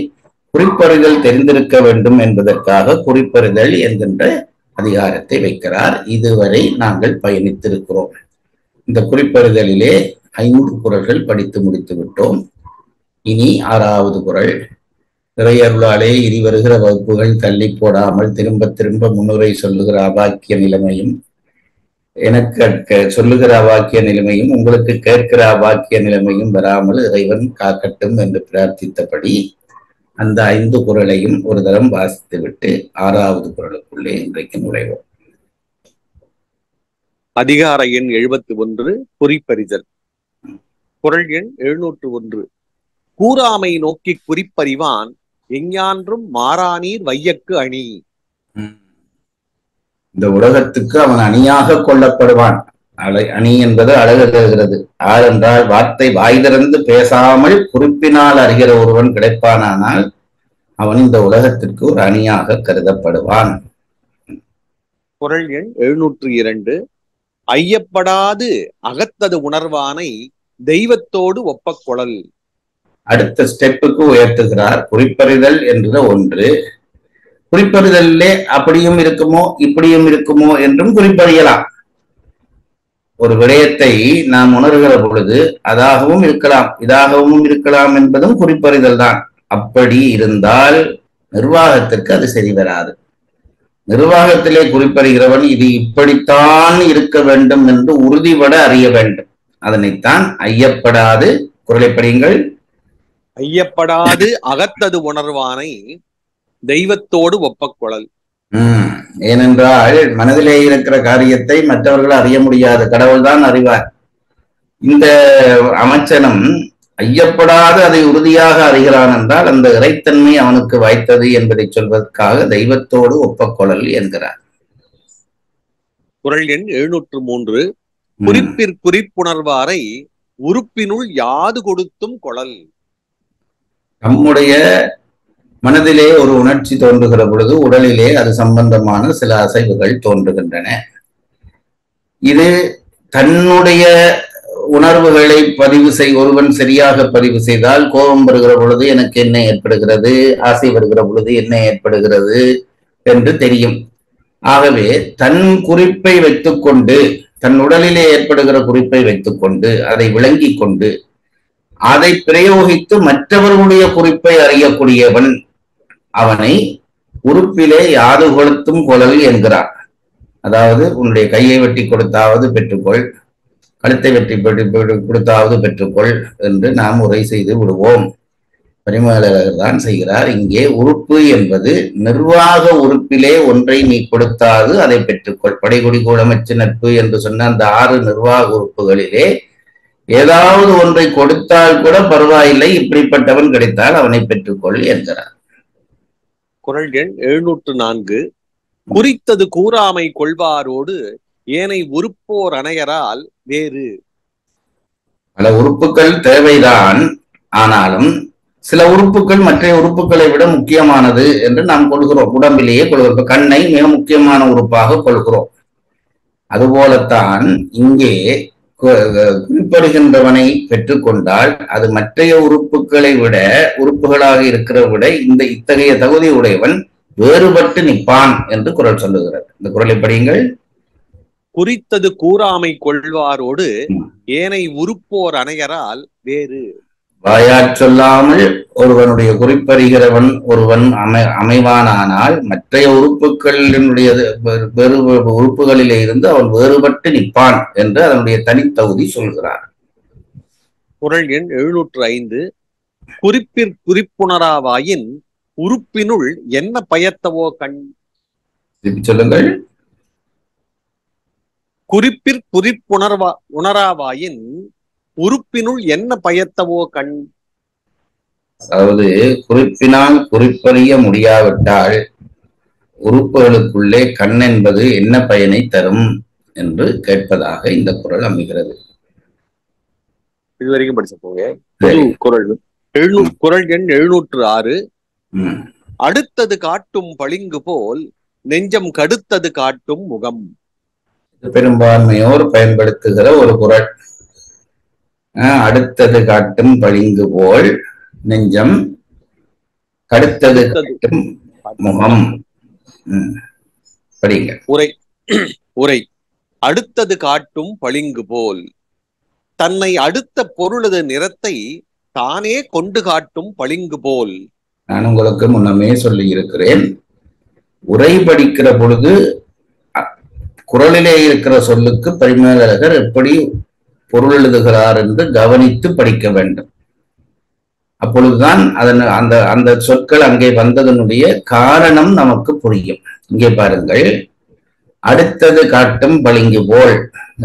குறிப்பறிதல் தெரிந்திருக்க வேண்டும் என்பதற்காக குறிப்பறிதல் என்கின்ற அதிகாரத்தை வைக்கிறார். இதுவரை நாங்கள் பயணித்திருக்கிறோம். இந்த குறிப்பறிதலிலே 5 குறள்கள் படித்து முடித்து விட்டோம். இனி 6வது குறள். இறையருளாலே இனி வருகிற வகுப்புகள் தள்ளி போடாமல் திரும்ப திரும்ப முன்னுரை சொல்லுகிற அவாக்கிய நிலைமையும், எனக்கு சொல்லுகிற அவாக்கிய நிலைமையும், உங்களுக்கு கேட்கிற அவாக்கிய நிலைமையும் வராமல் இறைவன் காக்கட்டும் என்று பிரார்த்தித்தபடி அந்த 5 குறளையும் ஒரு தரம் வாசித்துவிட்டு 6வது குறளுக்குள்ளே இன்றைக்கு நுழைவோம். அதிகார எண் 71 குறிப்பறிதல். குறள் எண் 701. கூறாமை நோக்கி குறிப்பறிவான் எஞ்ஞான்றும் மாறானீர் வையக்கு அணி. இந்த உலகத்துக்கு அவன் அணியாக கொள்ளப்படுவான். அணி என்பது அழகு தருகிறது. ஆர் என்றால் வார்த்தை வாய் திறந்து பேசாமல் குறிப்பினால் அறிகிற ஒருவன் கிடைப்பானால் அவன் இந்த உலகத்திற்கு ஒரு அணியாக கருதப்படுவான். குறள் எண் 702. ஐயப்படாது அகத்தது உணர்வானை தெய்வத்தோடு ஒப்ப கொளல். அடுத்த ஸ்டெப்புக்கு உயர்த்துகிறார். குறிப்பறிதல் என்ற ஒன்று. குறிப்பறிதலே அப்படியும் இருக்குமோ இப்படியும் இருக்குமோ என்றும் குறிப்பறியலாம். ஒரு விடயத்தை நாம் உணர்கிற பொழுது அதாகவும் இருக்கலாம் இதாகவும் இருக்கலாம் என்பதும் குறிப்பறிதல் தான். அப்படி இருந்தால் நிர்வாகத்திற்கு அது சரி வராது. நிர்வாகத்திலே குறிப்பறிகிறவன் இது இப்படித்தான் இருக்க வேண்டும் என்று உறுதிபட அறிய வேண்டும். அதனைத்தான் ஐயப்படாது, குறளை படியுங்கள். ஐயப்படாது அகத்தது உணர்வானை தெய்வத்தோடு ஒப்பக்கொளல். ஏனென்றால் மனதிலே இருக்கிற காரியத்தை மற்றவர்கள் அறிய முடியாது, கடவுள்தான் அறிவார். இந்த அமைச்சனும் ஐயப்படாது அதை உறுதியாக அறிகிறான் என்றால் அந்த இறைத்தன்மை அவனுக்கு வாய்த்தது என்பதை சொல்வதற்காக தெய்வத்தோடு ஒப்பக்கொளல் என்கிறார். குறள் எண் 703. குறிப்புணர்வாரை உறுப்பினுள் யாது கொடுத்தும் கொளல். நம்முடைய மனதிலே ஒரு உணர்ச்சி தோன்றுகிற பொழுது உடலிலே அது சம்பந்தமான சில அசைவுகள் தோன்றுகின்றன. இது தன்னுடைய உணர்வுகளை ஒருவன் சரியாக பதிவு செய்தால் கோபம் வருகிற பொழுது எனக்கு என்ன ஏற்படுகிறது, ஆசை வருகிற பொழுது என்ன ஏற்படுகிறது என்று தெரியும். ஆகவே தன் குறிப்பை வைத்துக்கொண்டு, தன் உடலிலே ஏற்படுகிற குறிப்பை வைத்துக்கொண்டு அதை விளங்கி கொண்டு அதை பிரயோகித்து மற்றவர்களுடைய குறிப்பை அறியக்கூடியவன் அவனை உறுப்பிலே யாது கொளுத்தும் கொளல் என்கிறார். அதாவது உன்னுடைய கையை வெட்டி கொடுத்தாவது பெற்றுக்கொள், கழுத்தை வெட்டி கொடுத்தாவது பெற்றுக்கொள் என்று நாம் உரை செய்து விடுவோம். பரிமேலழகர் தான் செய்கிறார். இங்கே உறுப்பு என்பது நிர்வாக உறுப்பிலே ஒன்றை நீ கொடுத்தாவது அதை பெற்றுக்கொள். படைகுடி கூடமைச்சு நட்பு என்று சொன்ன அந்த 6 நிர்வாக உறுப்புகளிலே ஏதாவது ஒன்றை கொடுத்தால் கூட பரவாயில்லை, இப்படிப்பட்டவன் கிடைத்தால் அவனை பெற்றுக்கொள் என்கிறார். குறள் எண் 704. குறித்தது கூறாமை கொள்வாரோடு ஏனை உறுப்போர் அணையரால் வேறு. பல உறுப்புகள் தேவைதான், ஆனாலும் சில உறுப்புகள் மற்ற உறுப்புகளை விட முக்கியமானது என்று நாம் கொள்கிறோம். உடம்பிலேயே கொள்கிறோம். இப்ப கண்ணை மிக முக்கியமான உறுப்பாக கொள்கிறோம். அதுபோலத்தான் இங்கே குறிப்பிடுகின்றவனை பெற்றுக்கொண்டால் அது மற்றைய உறுப்புகளை விட உறுப்புகளாக இருக்கிற விட இத்தகைய தகுதி உடையவன் வேறுபட்டு நிற்பான் என்று குறள் சொல்லுகிறார். இந்த குறளை படியுங்கள். குறித்தது கூறாமை கொள்வாரோடு ஏனை உறுப்போர் அணையரால் வேறு. வாயாற் சொல்லாமல் ஒருவனுடைய குறிப்பறிகிறவன் ஒருவன் அமைவானானால் மற்றைய உறுப்புகளினுடைய உறுப்புகளிலே இருந்து அவன் வேறுபட்டு நிற்பான் என்று அதனுடைய தனித்தகுதி சொல்கிறார். குறள் எண் 705. குறிப்புணராவாயின் உறுப்பினுள் என்ன பயத்தவோ கண். சொல்லுங்கள். உணராவாயின் உறுப்பினுள் என்ன பயத்தவோ கண். அதாவது குறிப்பினால் குறிப்பறிய முடியாவிட்டால் உறுப்புகளுக்குள்ளே கண் என்பது என்ன பயனை தரும் என்று கேட்பதாக இந்த குறள் அமைகிறது. இதுவரைக்கும் படிச்ச போங்க. குறள் எண் 706. அடுத்தது காட்டும் பளிங்கு போல் நெஞ்சம் கடுத்தது காட்டும் முகம். பெரும்பான்மையோர் பயன்படுத்துகிற ஒரு குறள். அடுத்தது காட்டும் பளிங்கு போல் நெஞ்சம் கடுத்தது காட்டும் முகம். படிங்க. உரை அடுத்தது காட்டும் பளிங்கு போல் தன்னை அடுத்த பொருளது நிறத்தை தானே கொண்டு காட்டும் பளிங்கு போல். நான் உங்களுக்கு முன்னமே சொல்லி இருக்கிறேன், உரை படிக்கிற பொழுது குறளிலே இருக்கிற சொல்லுக்கு பரிமேலழகர் எப்படி பொருள் எழுதுகிறார் என்று கவனித்து படிக்க வேண்டும். அப்பொழுதுதான் அந்த அந்த சொற்கள் அங்கே வந்ததனுடைய காரணம் நமக்கு புரியும். இங்கே பாருங்கள், அடுத்தது காட்டும் பளிங்கு போல்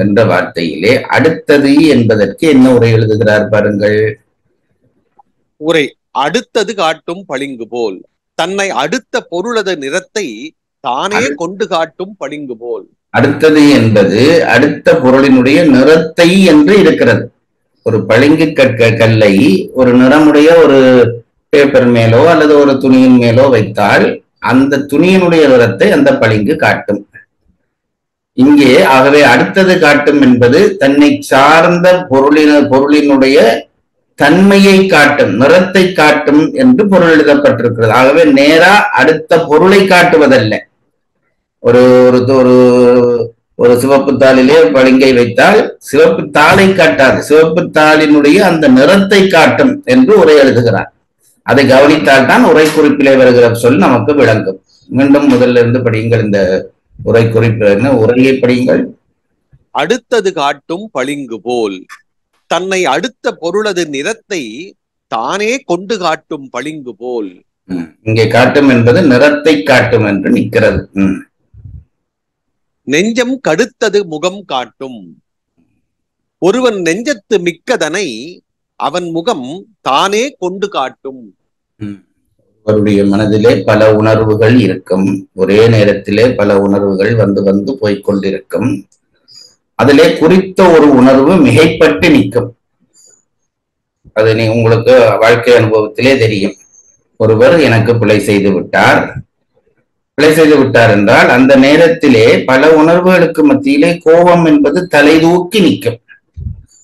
என்ற வார்த்தையிலே அடுத்தது என்பதற்கு என்ன உரை எழுதுகிறார் பாருங்கள். உரை அடுத்தது காட்டும் பளிங்கு போல் தன்னை அடுத்த பொருளது நிறத்தை தானே கொண்டு காட்டும் பளிங்கு போல். அடுத்தது என்பது அடுத்த பொருளினுடைய நிறத்தை என்று இருக்கிறது. ஒரு பளிங்கு கல்லை ஒரு நிறமுடைய ஒரு பேப்பர் மேலோ அல்லது ஒரு துணியின் மேலோ வைத்தால் அந்த துணியினுடைய நிறத்தை அந்த பளிங்கு காட்டும். இங்கே ஆகவே அடுத்தது காட்டும் என்பது தன்னை சார்ந்த பொருளினுடைய தன்மையை காட்டும், நிறத்தை காட்டும் என்று பொருள் எழுதப்பட்டிருக்கிறது. ஆகவே நேரா அடுத்த பொருளை காட்டுவதல்ல. ஒரு ஒரு ஒரு சிவப்பு தாளிலே பளிங்கை வைத்தால் சிவப்பு தாளை காட்டாது, சிவப்பு தாளினுடைய அந்த நிறத்தை காட்டும் என்று உரை எழுதுகிறார். அதை கவனித்தால் தான் உரை குறிப்பிலே வருகிற சொல் நமக்கு விளங்கும். மீண்டும் முதல்ல இருந்து படியுங்கள். இந்த உரை குறிப்பு என்ன, உரையை படியுங்கள். அடுத்தது காட்டும் பளிங்கு போல் தன்னை அடுத்த பொருளது நிறத்தை தானே கொண்டு காட்டும் பளிங்கு போல். இங்கே காட்டும் என்பது நிறத்தை காட்டும் என்று நிற்கிறது. நெஞ்சம் கடுத்தது முகம் காட்டும். ஒருவன் நெஞ்சத்து மிக்கதனை அவன் முகம் தானே கொண்டு காட்டும். அவருடைய மனதிலே பல உணர்வுகள் இருக்கும், ஒரே நேரத்திலே பல உணர்வுகள் வந்து வந்து போய்கொண்டிருக்கும். அதிலே குறித்த ஒரு உணர்வு மிகைப்பட்டு நிற்கும். அது உங்களுக்கு வாழ்க்கை அனுபவத்திலே தெரியும். ஒருவர் எனக்கு பிழை செய்து விட்டார் என்றால் அந்த நேரத்திலே பல உணர்வுகளுக்கு மத்தியிலே கோபம் என்பது தலை தூக்கி நிற்கும்.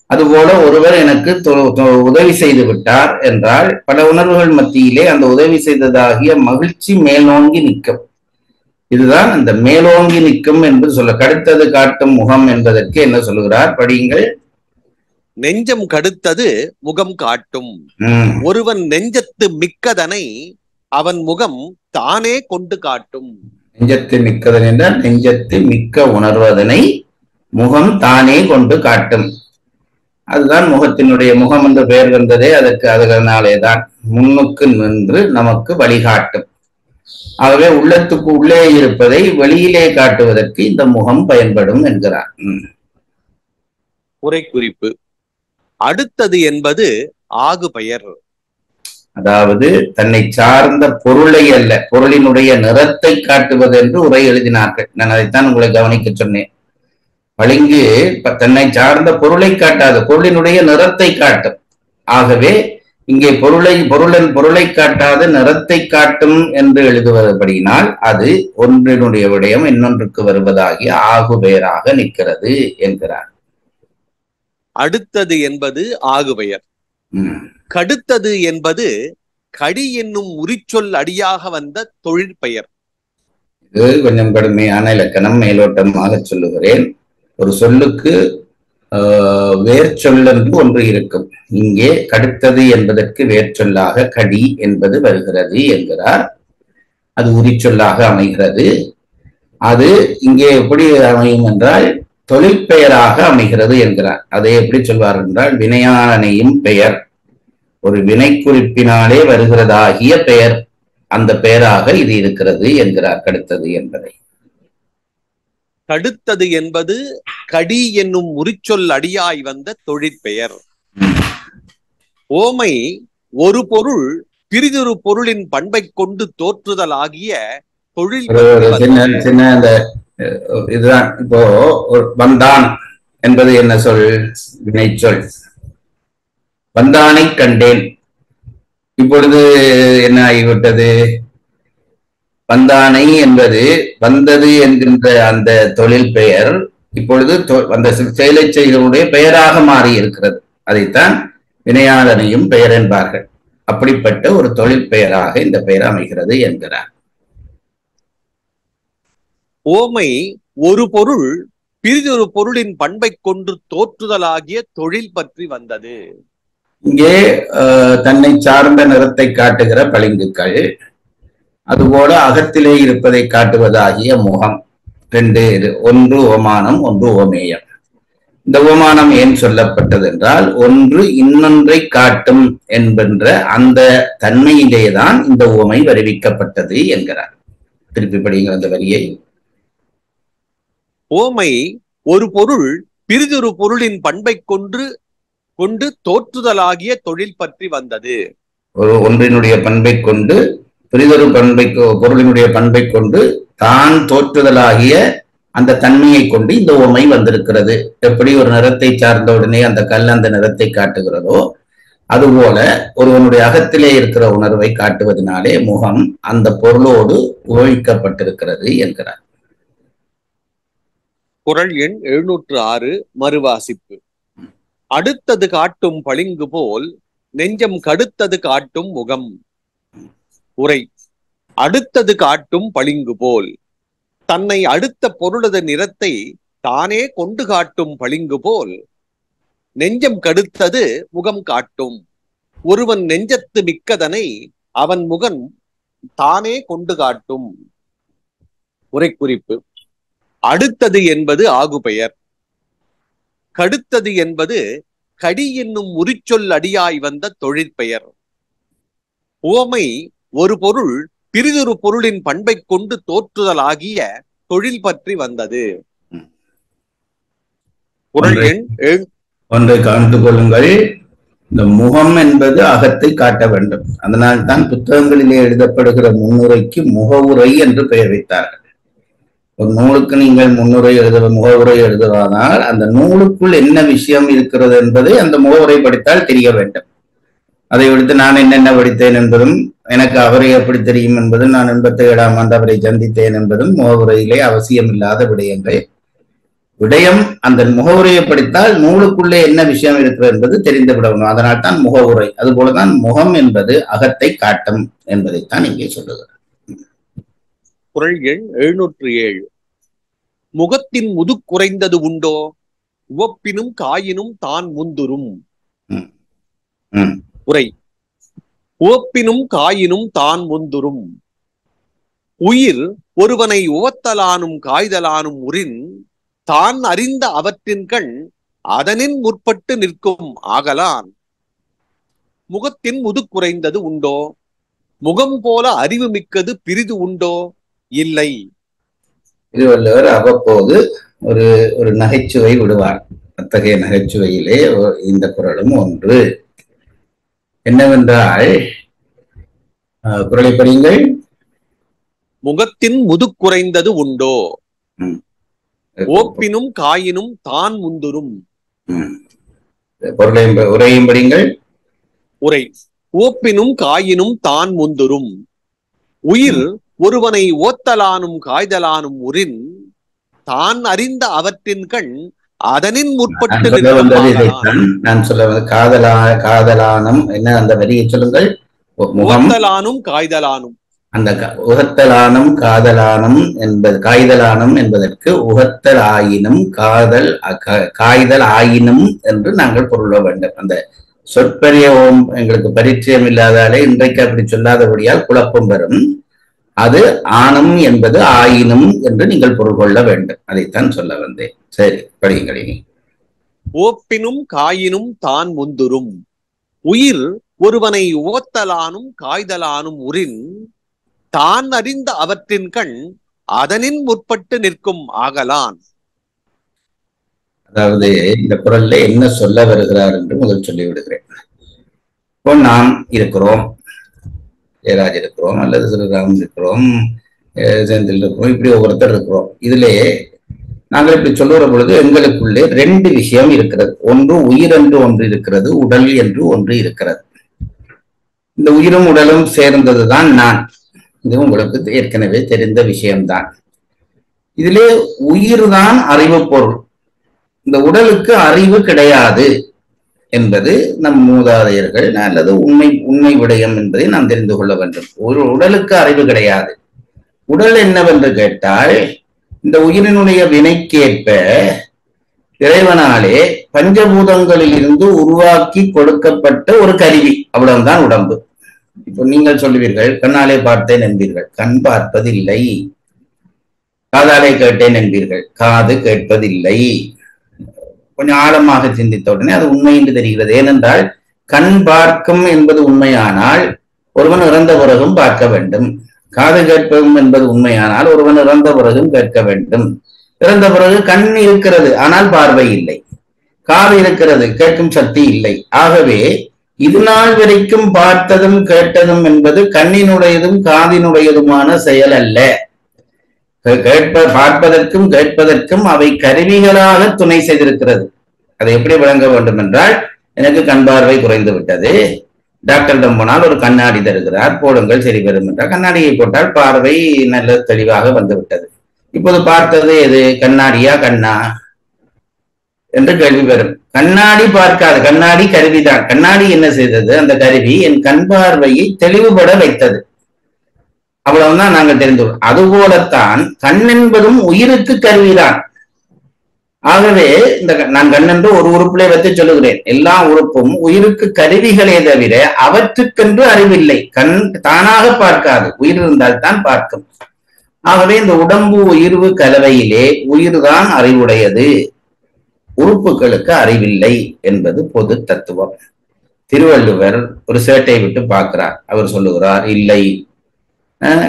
அதுபோல ஒருவர் எனக்கு உதவி செய்து விட்டார் என்றால் பல உணர்வுகள் மத்தியிலே அந்த உதவி செய்ததாகிய மகிழ்ச்சி மேலோங்கி நிற்கும். இதுதான் அந்த மேலோங்கி நிற்கும் என்று சொல்ல. கடுத்தது காட்டும் முகம் என்பதற்கு என்ன சொல்லுகிறார் படியுங்கள். நெஞ்சம் கடுத்தது முகம் காட்டும். ஒருவன் நெஞ்சத்து மிக்கதனை அவன் முகம் தானே கொண்டு காட்டும். நெஞ்சத்து மிக்கதன் என்றால் நெஞ்சத்து மிக்க உணர்வதனை முகம் தானே கொண்டு காட்டும். அதுதான் முகத்தினுடைய முகம் என்று பெயர் வந்ததே அதனாலேதான் முன்னுக்கு நின்று நமக்கு வழிகாட்டும். ஆகவே உள்ளத்துக்கு உள்ளே இருப்பதை வெளியிலே காட்டுவதற்கு இந்த முகம் பயன்படும் என்கிறார். உரை குறிப்பு அடுத்தது என்பது ஆகு பெயர். அதாவது தன்னை சார்ந்த பொருளை அல்ல, பொருளினுடைய நிறத்தை காட்டுவது என்று உரை எழுதினார்கள். நான் அதைத்தான் உங்களை கவனிக்க சொன்னேன். பளிங்கு தன்னை சார்ந்த பொருளை காட்டாது, பொருளினுடைய நிறத்தை காட்டும். ஆகவே இங்கே பொருளை காட்டாத நிறத்தை காட்டும் என்று எழுதுவதுபடியினால் அது ஒன்றினுடைய விடயம் இன்னொன்றுக்கு வருவதாகி ஆகு பெயராக நிற்கிறது என்கிறார். அடுத்தது என்பது ஆகுபெயர். கடுத்தது என்பது கடி என்னும் உரிச்சொல் அடியாக வந்த தொழிற்பெயர். இது கொஞ்சம் கடுமையான இலக்கணம், மேலோட்டமாக சொல்லுகிறேன். ஒரு சொல்லுக்கு வேர்ச்சொல் என்று ஒன்று இருக்கும். இங்கே கடுத்தது என்பதற்கு வேர்ச்சொல்லாக கடி என்பது வருகிறது என்கிறார். அது உரிச்சொல்லாக அமைகிறது. அது இங்கே எப்படி அமையும் என்றால் தொழிற்பெயராக அமைகிறது என்கிறார். அதை எப்படி சொல்வார் என்றால் வினையானையும் பெயர், ஒரு வினை குறிப்பினாலே வருகிறதாகிய பெயர், அந்த பெயராக இது இருக்கிறது என்கிறார் கடுத்தது என்பதை. கடுத்தது என்பது கடி என்னும் உரிச்சொல் அடியாய் வந்த தொழிற்பெயர். ஓமை ஒரு பொருள் பிரிதொரு பொருளின் பண்பை கொண்டு தோற்றுதலாகிய தொழில். சின்ன அந்த இதுதான். இப்போ வந்தான் என்பது என்ன சொல்? வினைச்சொல். வந்தானை கண்டேன். இப்பொழுது என்ன ஆகிவிட்டது? வந்தானை என்பது வந்தது என்கின்ற அந்த தொழில் பெயர் இப்பொழுது அந்த செயலை செய்தவருடைய பெயராக மாறி இருக்கிறது. அதைத்தான் வினையாளனையும் பெயர் என்பார்கள். அப்படிப்பட்ட ஒரு தொழில் பெயராக இந்த பெயர் அமைகிறது என்கிறார். ஓமை ஒரு பொருள் பிரிதொரு பொருளின் பண்பை கொண்டு தோற்றுதலாகிய தொழில் பற்றி வந்தது. இங்கே தன்னை சார்ந்த நிறத்தை காட்டுகிற பளிங்குகள், அதுபோல அகத்திலே இருப்பதை காட்டுவதாகிய முகம், ரெண்டு. ஒன்று ஓமானம், ஒன்று ஓமேயம். இந்த ஓமானம் ஏன் சொல்லப்பட்டது என்றால் ஒன்று இன்னொன்றை காட்டும் என்கின்ற அந்த தன்மையிலேதான் இந்த ஓமை வருவிக்கப்பட்டது என்கிறார். திருப்பி படிங்கிற அந்த வரியை. ஓமை ஒரு பொருள் பிரிதொரு பொருளின் பண்பை கொண்டு தோற்றுதலாகிய தொழில் பற்றி வந்தது. ஒன்றினுடைய பண்பை கொண்டு பிரிதொரு பொருளினுடைய பண்பை கொண்டு தான் தோற்றுதலாகிய அந்த தன்மையை கொண்டு இந்த ஓமை வந்திருக்கிறது. எப்படி ஒரு நிறத்தை சார்ந்த உடனே அந்த கல் அந்த நிறத்தை காட்டுகிறதோ அதுபோல ஒருவனுடைய அகத்திலே இருக்கிற உணர்வை காட்டுவதனாலே முகம் அந்த பொருளோடு உபயோகிக்கப்பட்டிருக்கிறது என்கிறார். குறள் எண் 706 மறுவாசிப்பு. அடுத்தது காட்டும் பளிங்கு போல் நெஞ்சம் கடுத்தது காட்டும் முகம். உரை. அடுத்தது காட்டும் பளிங்கு போல் தன்னை அடுத்த பொருளது நிறத்தை தானே கொண்டு காட்டும் பளிங்கு போல் நெஞ்சம் கடுத்தது முகம் காட்டும். ஒருவன் நெஞ்சத்து மிக்கதனை அவன் முகம் தானே கொண்டு காட்டும். உரை குறிப்பு. அடுத்தது என்பது ஆகுபெயர். கடுத்தது என்பது கடி என்னும் உரிச்சொல் அடியாய் வந்த தொழிற்பெயர். ஓமை ஒரு பொருள் பிரிதொரு பொருளின் பண்பை கொண்டு தோற்றுதலாகிய தொழில் பற்றி வந்தது. குறள் எண் ஒன்றை கவனித்து கொள்ளுங்கள். இந்த முகம் என்பது அகத்தை காட்ட வேண்டும். அதனால்தான் புத்தகங்களிலே எழுதப்படுகிற முன்னுரைக்கு முகவுரை என்று பெயர் வைத்தார்கள். ஒரு நூலுக்கு நீங்கள் முகவுரை எழுதுவதால் அந்த நூலுக்குள் என்ன விஷயம் இருக்கிறது என்பதை அந்த முகவுரை படித்தால் தெரிய வேண்டும். அதை விடுத்து நான் என்னென்ன படித்தேன் என்பதும் எனக்கு அவரை எப்படி தெரியும் என்பதும் நான் 87ஆம் ஆண்டு அவரை சந்தித்தேன் என்பதும் முகவுரையிலே அவசியம் இல்லாத விடயங்கள். விடயம் அந்த முகவுரையை படித்தால் நூலுக்குள்ளே என்ன விஷயம் இருக்கிறது என்பது தெரிந்து விடணும். அதனால் தான் முகவுரை. அதுபோலதான் முகம் என்பது அகத்தை காட்டும் என்பதைத்தான் இங்கே சொல்லுகிறார். குறள் எண் 707. முகத்தின் முது குறைந்தது உண்டோ உவப்பினும் காயினும் தான் முந்துரும். உரை. உவப்பினும் காயினும் தான் முந்துரும். உயிர் ஒருவனை உவத்தலானும் காய்தலானும் உரின் தான் அறிந்த அவற்றின் கண் அதனின் முற்பட்டு நிற்கும் ஆகலான். முகத்தின் முது குறைந்தது உண்டோ முகம் போல அறிவு மிக்கது பிரிது உண்டோ இல்லை. திருவள்ளுவர் அவ்வப்போது ஒரு நகைச்சுவை விடுவார். அத்தகைய நகைச்சுவையிலே இந்த குறளும் ஒன்று. என்னவென்றால் குறளை படியுங்கள். முகத்தின் முது குறைந்தது உண்டோ. ஓப்பினும் காயினும் தான் முந்துரும். பொருளையும் உரையும் படிங்கள். உரை. ஓப்பினும் காயினும் தான் முந்துரும். உயிர் ஒருவனை ஓத்தலானும் காய்தலானும் உரின் தான் அறிந்த அவற்றின் கண் அதனின் முற்பட்டு நான் சொல்ல காதலானும் என்ன அந்த வரியை சொல்லுங்கள். ஓத்தலானும் காய்தலானும். அந்த உகத்தலானும் காதலானும் என்பது காய்தலானும் என்பதற்கு உகத்தல் ஆயினும் காய்தல் ஆயினும் என்று நாங்கள் பொருள வேண்டும். அந்த சொற்பரிய எங்களுக்கு பரிச்சயம் இல்லாதாலே இன்றைக்கு அப்படி சொல்லாதபடியால் குழப்பம் வரும். அது ஆணும் என்பது ஆயினும் என்று நீங்கள் பொருள் கொள்ள வேண்டும். அதைத்தான் சொல்ல வந்தேன். சரி, படியுங்கள். ஓப்பினும் காயினும் தான் முந்துரும். உயிர் ஒருவனை ஓத்தலானும் காய்தலானும் உரின் தான் அறிந்த அவற்றின் கண் அதனின் முற்பட்டு நிற்கும் ஆகலான். அதாவது இந்த குறள்ல என்ன சொல்ல வருகிறார் என்று முதல் சொல்லி விடுகிறேன். இப்போ நாம் இருக்கிறோம், ஜெயராஜ் இருக்கிறோம், அல்லது ஸ்ரீராம் இருக்கிறோம், செந்தில் இருக்கிறோம், இப்படி ஒவ்வொருத்தர் இருக்கிறோம். இதிலே நாங்கள் இப்படி சொல்லுகிற பொழுது எங்களுக்குள்ளே ரெண்டு விஷயம் இருக்கிறது. ஒன்று உயிர் என்று ஒன்று இருக்கிறது, உடல் என்று ஒன்று இருக்கிறது. இந்த உயிரும் உடலும் சேர்ந்ததுதான் நான். இது உங்களுக்கு ஏற்கனவே தெரிந்த விஷயம்தான். இதிலே உயிர் தான் அறிவு பொருள், இந்த உடலுக்கு அறிவு கிடையாது என்பது நம் மூதாதையர்கள் அல்லது உண்மை விடயம் என்பதை நாம் தெரிந்து கொள்ள வேண்டும். ஒரு உடலுக்கு அறிவு கிடையாது. உடல் என்னவென்று கேட்டால் இந்த உயிரினுடைய வினைக்கேற்ப இறைவனாலே பஞ்சபூதங்களில் இருந்து உருவாக்கி கொடுக்கப்பட்ட ஒரு கருவி, அவ்வளவுதான் உடம்பு. இப்போ நீங்கள் சொல்லுவீர்கள் கண்ணாலே பார்த்தேன் என்பீர்கள், கண் பார்ப்பதில்லை. காதாலே கேட்டேன் என்பீர்கள், காது கேட்பதில்லை. கொஞ்சம் ஆழமாக சிந்தித்த உடனே அது உண்மை என்று தெரிகிறது. ஏனென்றால் கண் பார்க்கும் என்பது உண்மையானால் ஒருவன் இறந்த பிறகும் பார்க்க வேண்டும். காது கேட்பதும் என்பது உண்மையானால் ஒருவன் இறந்த பிறகும் கேட்க வேண்டும். இறந்த பிறகு கண் இருக்கிறது, ஆனால் பார்வை இல்லை. காது இருக்கிறது, கேட்கும் சக்தி இல்லை. ஆகவே இது நாள் வரைக்கும் பார்த்ததும் கேட்டதும் என்பது கண்ணினுடையதும் காதினுடையதுமான செயல் அல்ல. பார்ப்பதற்கும் கேட்பதற்கும் அவை கருவிகளாக துணை செய்திருக்கிறது. அதை எப்படி விளங்க வேண்டும் என்றால், எனக்கு கண் பார்வை குறைந்து விட்டது, டாக்டரிடம் போனால் ஒரு கண்ணாடி தருகிறார், போடுங்கள் சரி வரும் என்றால் கண்ணாடியை போட்டால் பார்வை நல்ல தெளிவாக வந்து விட்டது. இப்போது பார்த்தது எது, கண்ணாடியா கண்ணா என்று கேள்வி வரும். கண்ணாடி பார்க்காது, கண்ணாடி கருவிதான். கண்ணாடி என்ன செய்தது, அந்த கருவி என் கண் பார்வையை தெளிவுபட வைத்தது. அவ்வளவுதான் நாங்கள் தெரிந்து. அதுபோலத்தான் கண் என்பதும் உயிருக்கு கருவிதான். ஆகவே இந்த நான் கண் என்று ஒரு உறுப்பிலே வைத்து சொல்லுகிறேன். எல்லா உறுப்பும் உயிருக்கு கருவிகளே தவிர அவற்றுக்கென்று அறிவில்லை. கண் தானாக பார்க்காது, உயிர் இருந்தால் தான் பார்க்கும். ஆகவே இந்த உடம்பு உயிர்வு கலவையிலே உயிர்தான் அறிவுடையது, உறுப்புகளுக்கு அறிவில்லை என்பது பொது தத்துவம். திருவள்ளுவர் ஒரு சேட்டை விட்டு பார்க்கிறார். அவர் சொல்லுகிறார், இல்லை,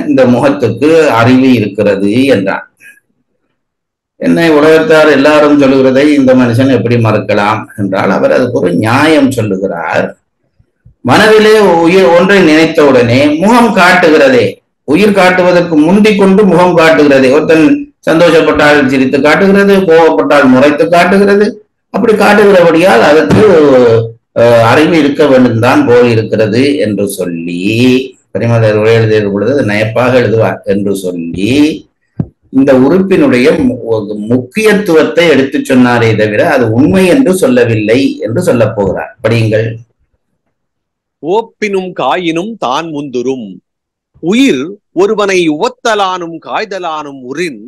இந்த முகத்துக்கு அறிவு இருக்கிறது என்றார். என்னை உலகத்தார் எல்லாரும் சொல்லுகிறதை இந்த மனுஷன் எப்படி மறுக்கலாம் என்றால், அவர் அதுக்கு ஒரு நியாயம் சொல்லுகிறார். மனதிலே உயிர் ஒன்றை நினைத்தவுடனே முகம் காட்டுகிறதே, உயிர் காட்டுவதற்கு முந்திக் கொண்டு முகம் காட்டுகிறதே. ஒருத்தன் சந்தோஷப்பட்டால் சிரித்து காட்டுகிறது, கோபப்பட்டால் முறைத்து காட்டுகிறது. அப்படி காட்டுகிறபடியால் அதற்கு அறிவு இருக்க வேண்டும் தான் போல் இருக்கிறது என்று சொல்லி, பரிமலர் உரை எழுதிய பொழுது நயப்பாக எழுதுவார் என்று சொல்லி இந்த உறுப்பினுடைய முக்கியத்துவத்தை எடுத்து சொன்னாரே தவிர அது உண்மை என்று சொல்லவில்லை என்று சொல்ல போகிறார். படியுங்கள். ஓப்பினும் காயினும் தான் முந்துரும். உயிர் ஒருவனை உவத்தலானும் காய்தலானும் உரின்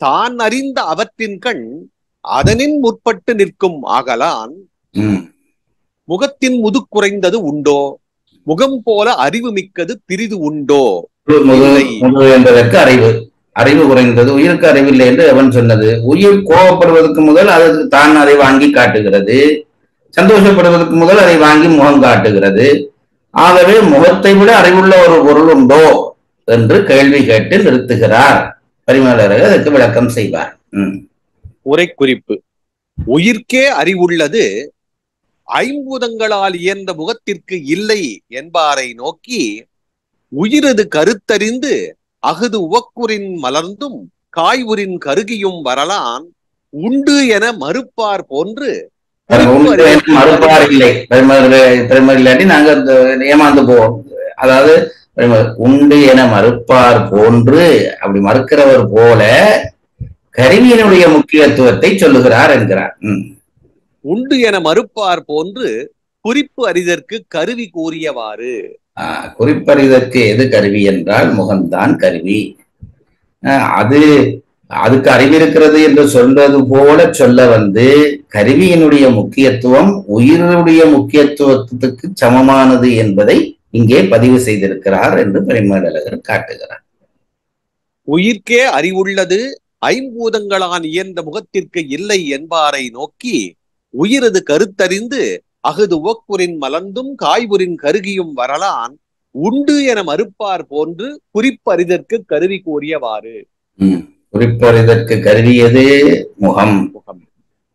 தான் அறிந்த அவற்றின் கண் அதனின் முற்பட்டு நிற்கும் ஆகலான். முகத்தின் முதுக்குறைந்தது உண்டோ, முகம் போல அறிவு மிக்கது பிரிது உண்டோ. என்பதற்கு அறிவு குறைந்தது, உயிருக்கு அறிவில்லை என்று எவன் சொன்னது? உயிர் கோபப்படுவதற்கு முதல் அது தான் அதை வாங்கி காட்டுகிறது, சந்தோஷப்படுவதற்கு முதல் அதை வாங்கி முகம் காட்டுகிறது. ஆகவே முகத்தை விட அறிவுள்ள ஒரு பொருள் உண்டோ என்று கேள்வி கேட்டு நிறுத்துகிறார். பரிமலர் அதற்கு விளக்கம் செய்வார். உரை குறிப்பு. உயிர்க்கே அறிவுள்ளது ஐம்பூதங்களால் இயன்ற முகத்திற்கு இல்லை என்பாரை நோக்கி, உயிரது கருத்தறிந்து அகுது உவக்குறின் மலர்ந்தும் காய்வுரின் கருகியும் வரலான் உண்டு என மறுப்பார் போன்று மறுப்பார் இல்லை இல்லாட்டி நாங்க ஏமாந்து போவோம். அதாவது உண்டு என மறுப்பார் போன்று, அப்படி மறுக்கிறவர் போல கருவியினுடைய முக்கியத்துவத்தை சொல்லுகிறார் என்கிறார். உண்டு என மறுப்பார் போன்று குறிப்பு அறிதற்கு கருவி கூறியவாறு. குறிப்பறிதற்கு எது கருவி என்றால் முகம்தான் கருவி. அதுக்கு அறிவிருக்கிறது என்று சொல்வது போல சொல்ல வந்து கருவியினுடைய முக்கியத்துவம் உயிருடைய முக்கியத்துவத்துக்கு சமமானது என்பதை இங்கே பதிவு செய்திருக்கிறார் என்று பரிமேலழகர் காட்டுகிறார். உயிர்க்கே அறிவுள்ளது ஐம்பூதங்களான் இயந்த முகத்திற்கு இல்லை என்பாரை நோக்கி உயிரது கருத்தறிந்து அகுது உவக்குரின் மலர்ந்தும் காய்வுரின் கருகியும் வரலான் உண்டு என மறுப்பார் போன்று குறிப்பறிதற்கு கருவி கூறியவாறு. குறிப்பறிதற்கு கருவியது முகம்,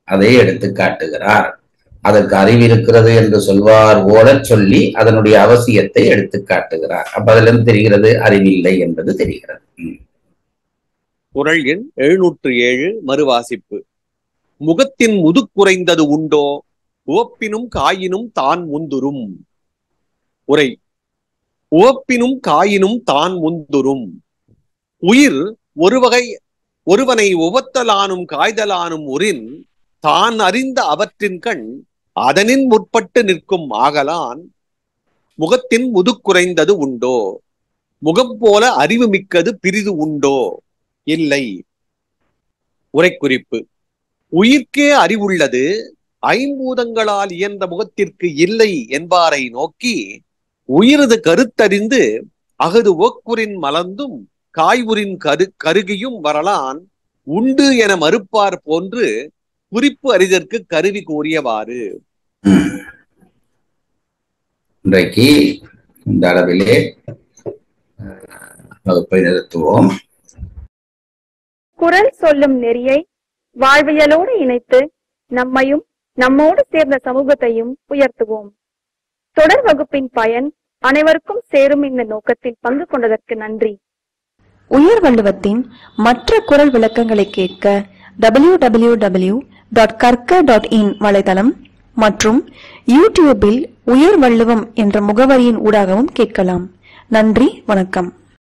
அதை எடுத்து காட்டுகிறார். அதற்கு அறிவிருக்கிறது என்று சொல்வார் போல சொல்லி அதனுடைய அவசியத்தை எடுத்து காட்டுகிறார். அப்ப அதுல இருந்து தெரிகிறது அறிவில்லை என்பது தெரிகிறது. குறள் எண் 707 மறுவாசிப்பு. முகத்தின் முதுக்குறைந்தது உண்டோ உவப்பினும் காயினும் தான் முந்துரும். உரை: உவப்பினும் காயினும் தான் முந்துரும். உயிர் ஒருவனை உவத்தலானும் காய்தலானும் உரின் தான் அறிந்த அவற்றின் கண் அதனின் முற்பட்டு நிற்கும் ஆகலான் முகத்தின் முதுக்குறைந்தது உண்டோ. முகம் போல அறிவு மிக்கது பிரிது உண்டோ? இல்லை. உரைக்குறிப்பு: உயிர்க்கே அறிவுள்ளது ஐம்பூதங்களால் இயந்த முகத்திற்கு இல்லை என்பாரை நோக்கி உயிரது கருத்தறிந்து அகுது ஓக்குரின் மலர்ந்தும் காய்வுரின் கருகியும் வரலான் உண்டு என மறுப்பார் போன்று குறிப்பு அறிதற்கு கருவி கூறியவாறு. இன்றைக்கு இந்த அளவிலே வகுப்பை நிறுத்துவோம். குறள் சொல்லும் நெறியை வாழ்வியலோடு இணைத்து நம்மையும் நம்மோடு சேர்ந்த சமூகத்தையும் உயர்த்துவோம். தொடர் வகுப்பின் பயன் அனைவருக்கும் சேரும் இந்த நோக்கத்தில் பங்கு கொண்டதற்கு நன்றி. உயர் வள்ளுவத்தின் மற்ற குறள் விளக்கங்களை கேட்க www.karka.in வலைதளம் மற்றும் யூடியூபில் உயர் வள்ளுவம் என்ற முகவரியின் ஊடாகவும் கேட்கலாம். நன்றி, வணக்கம்.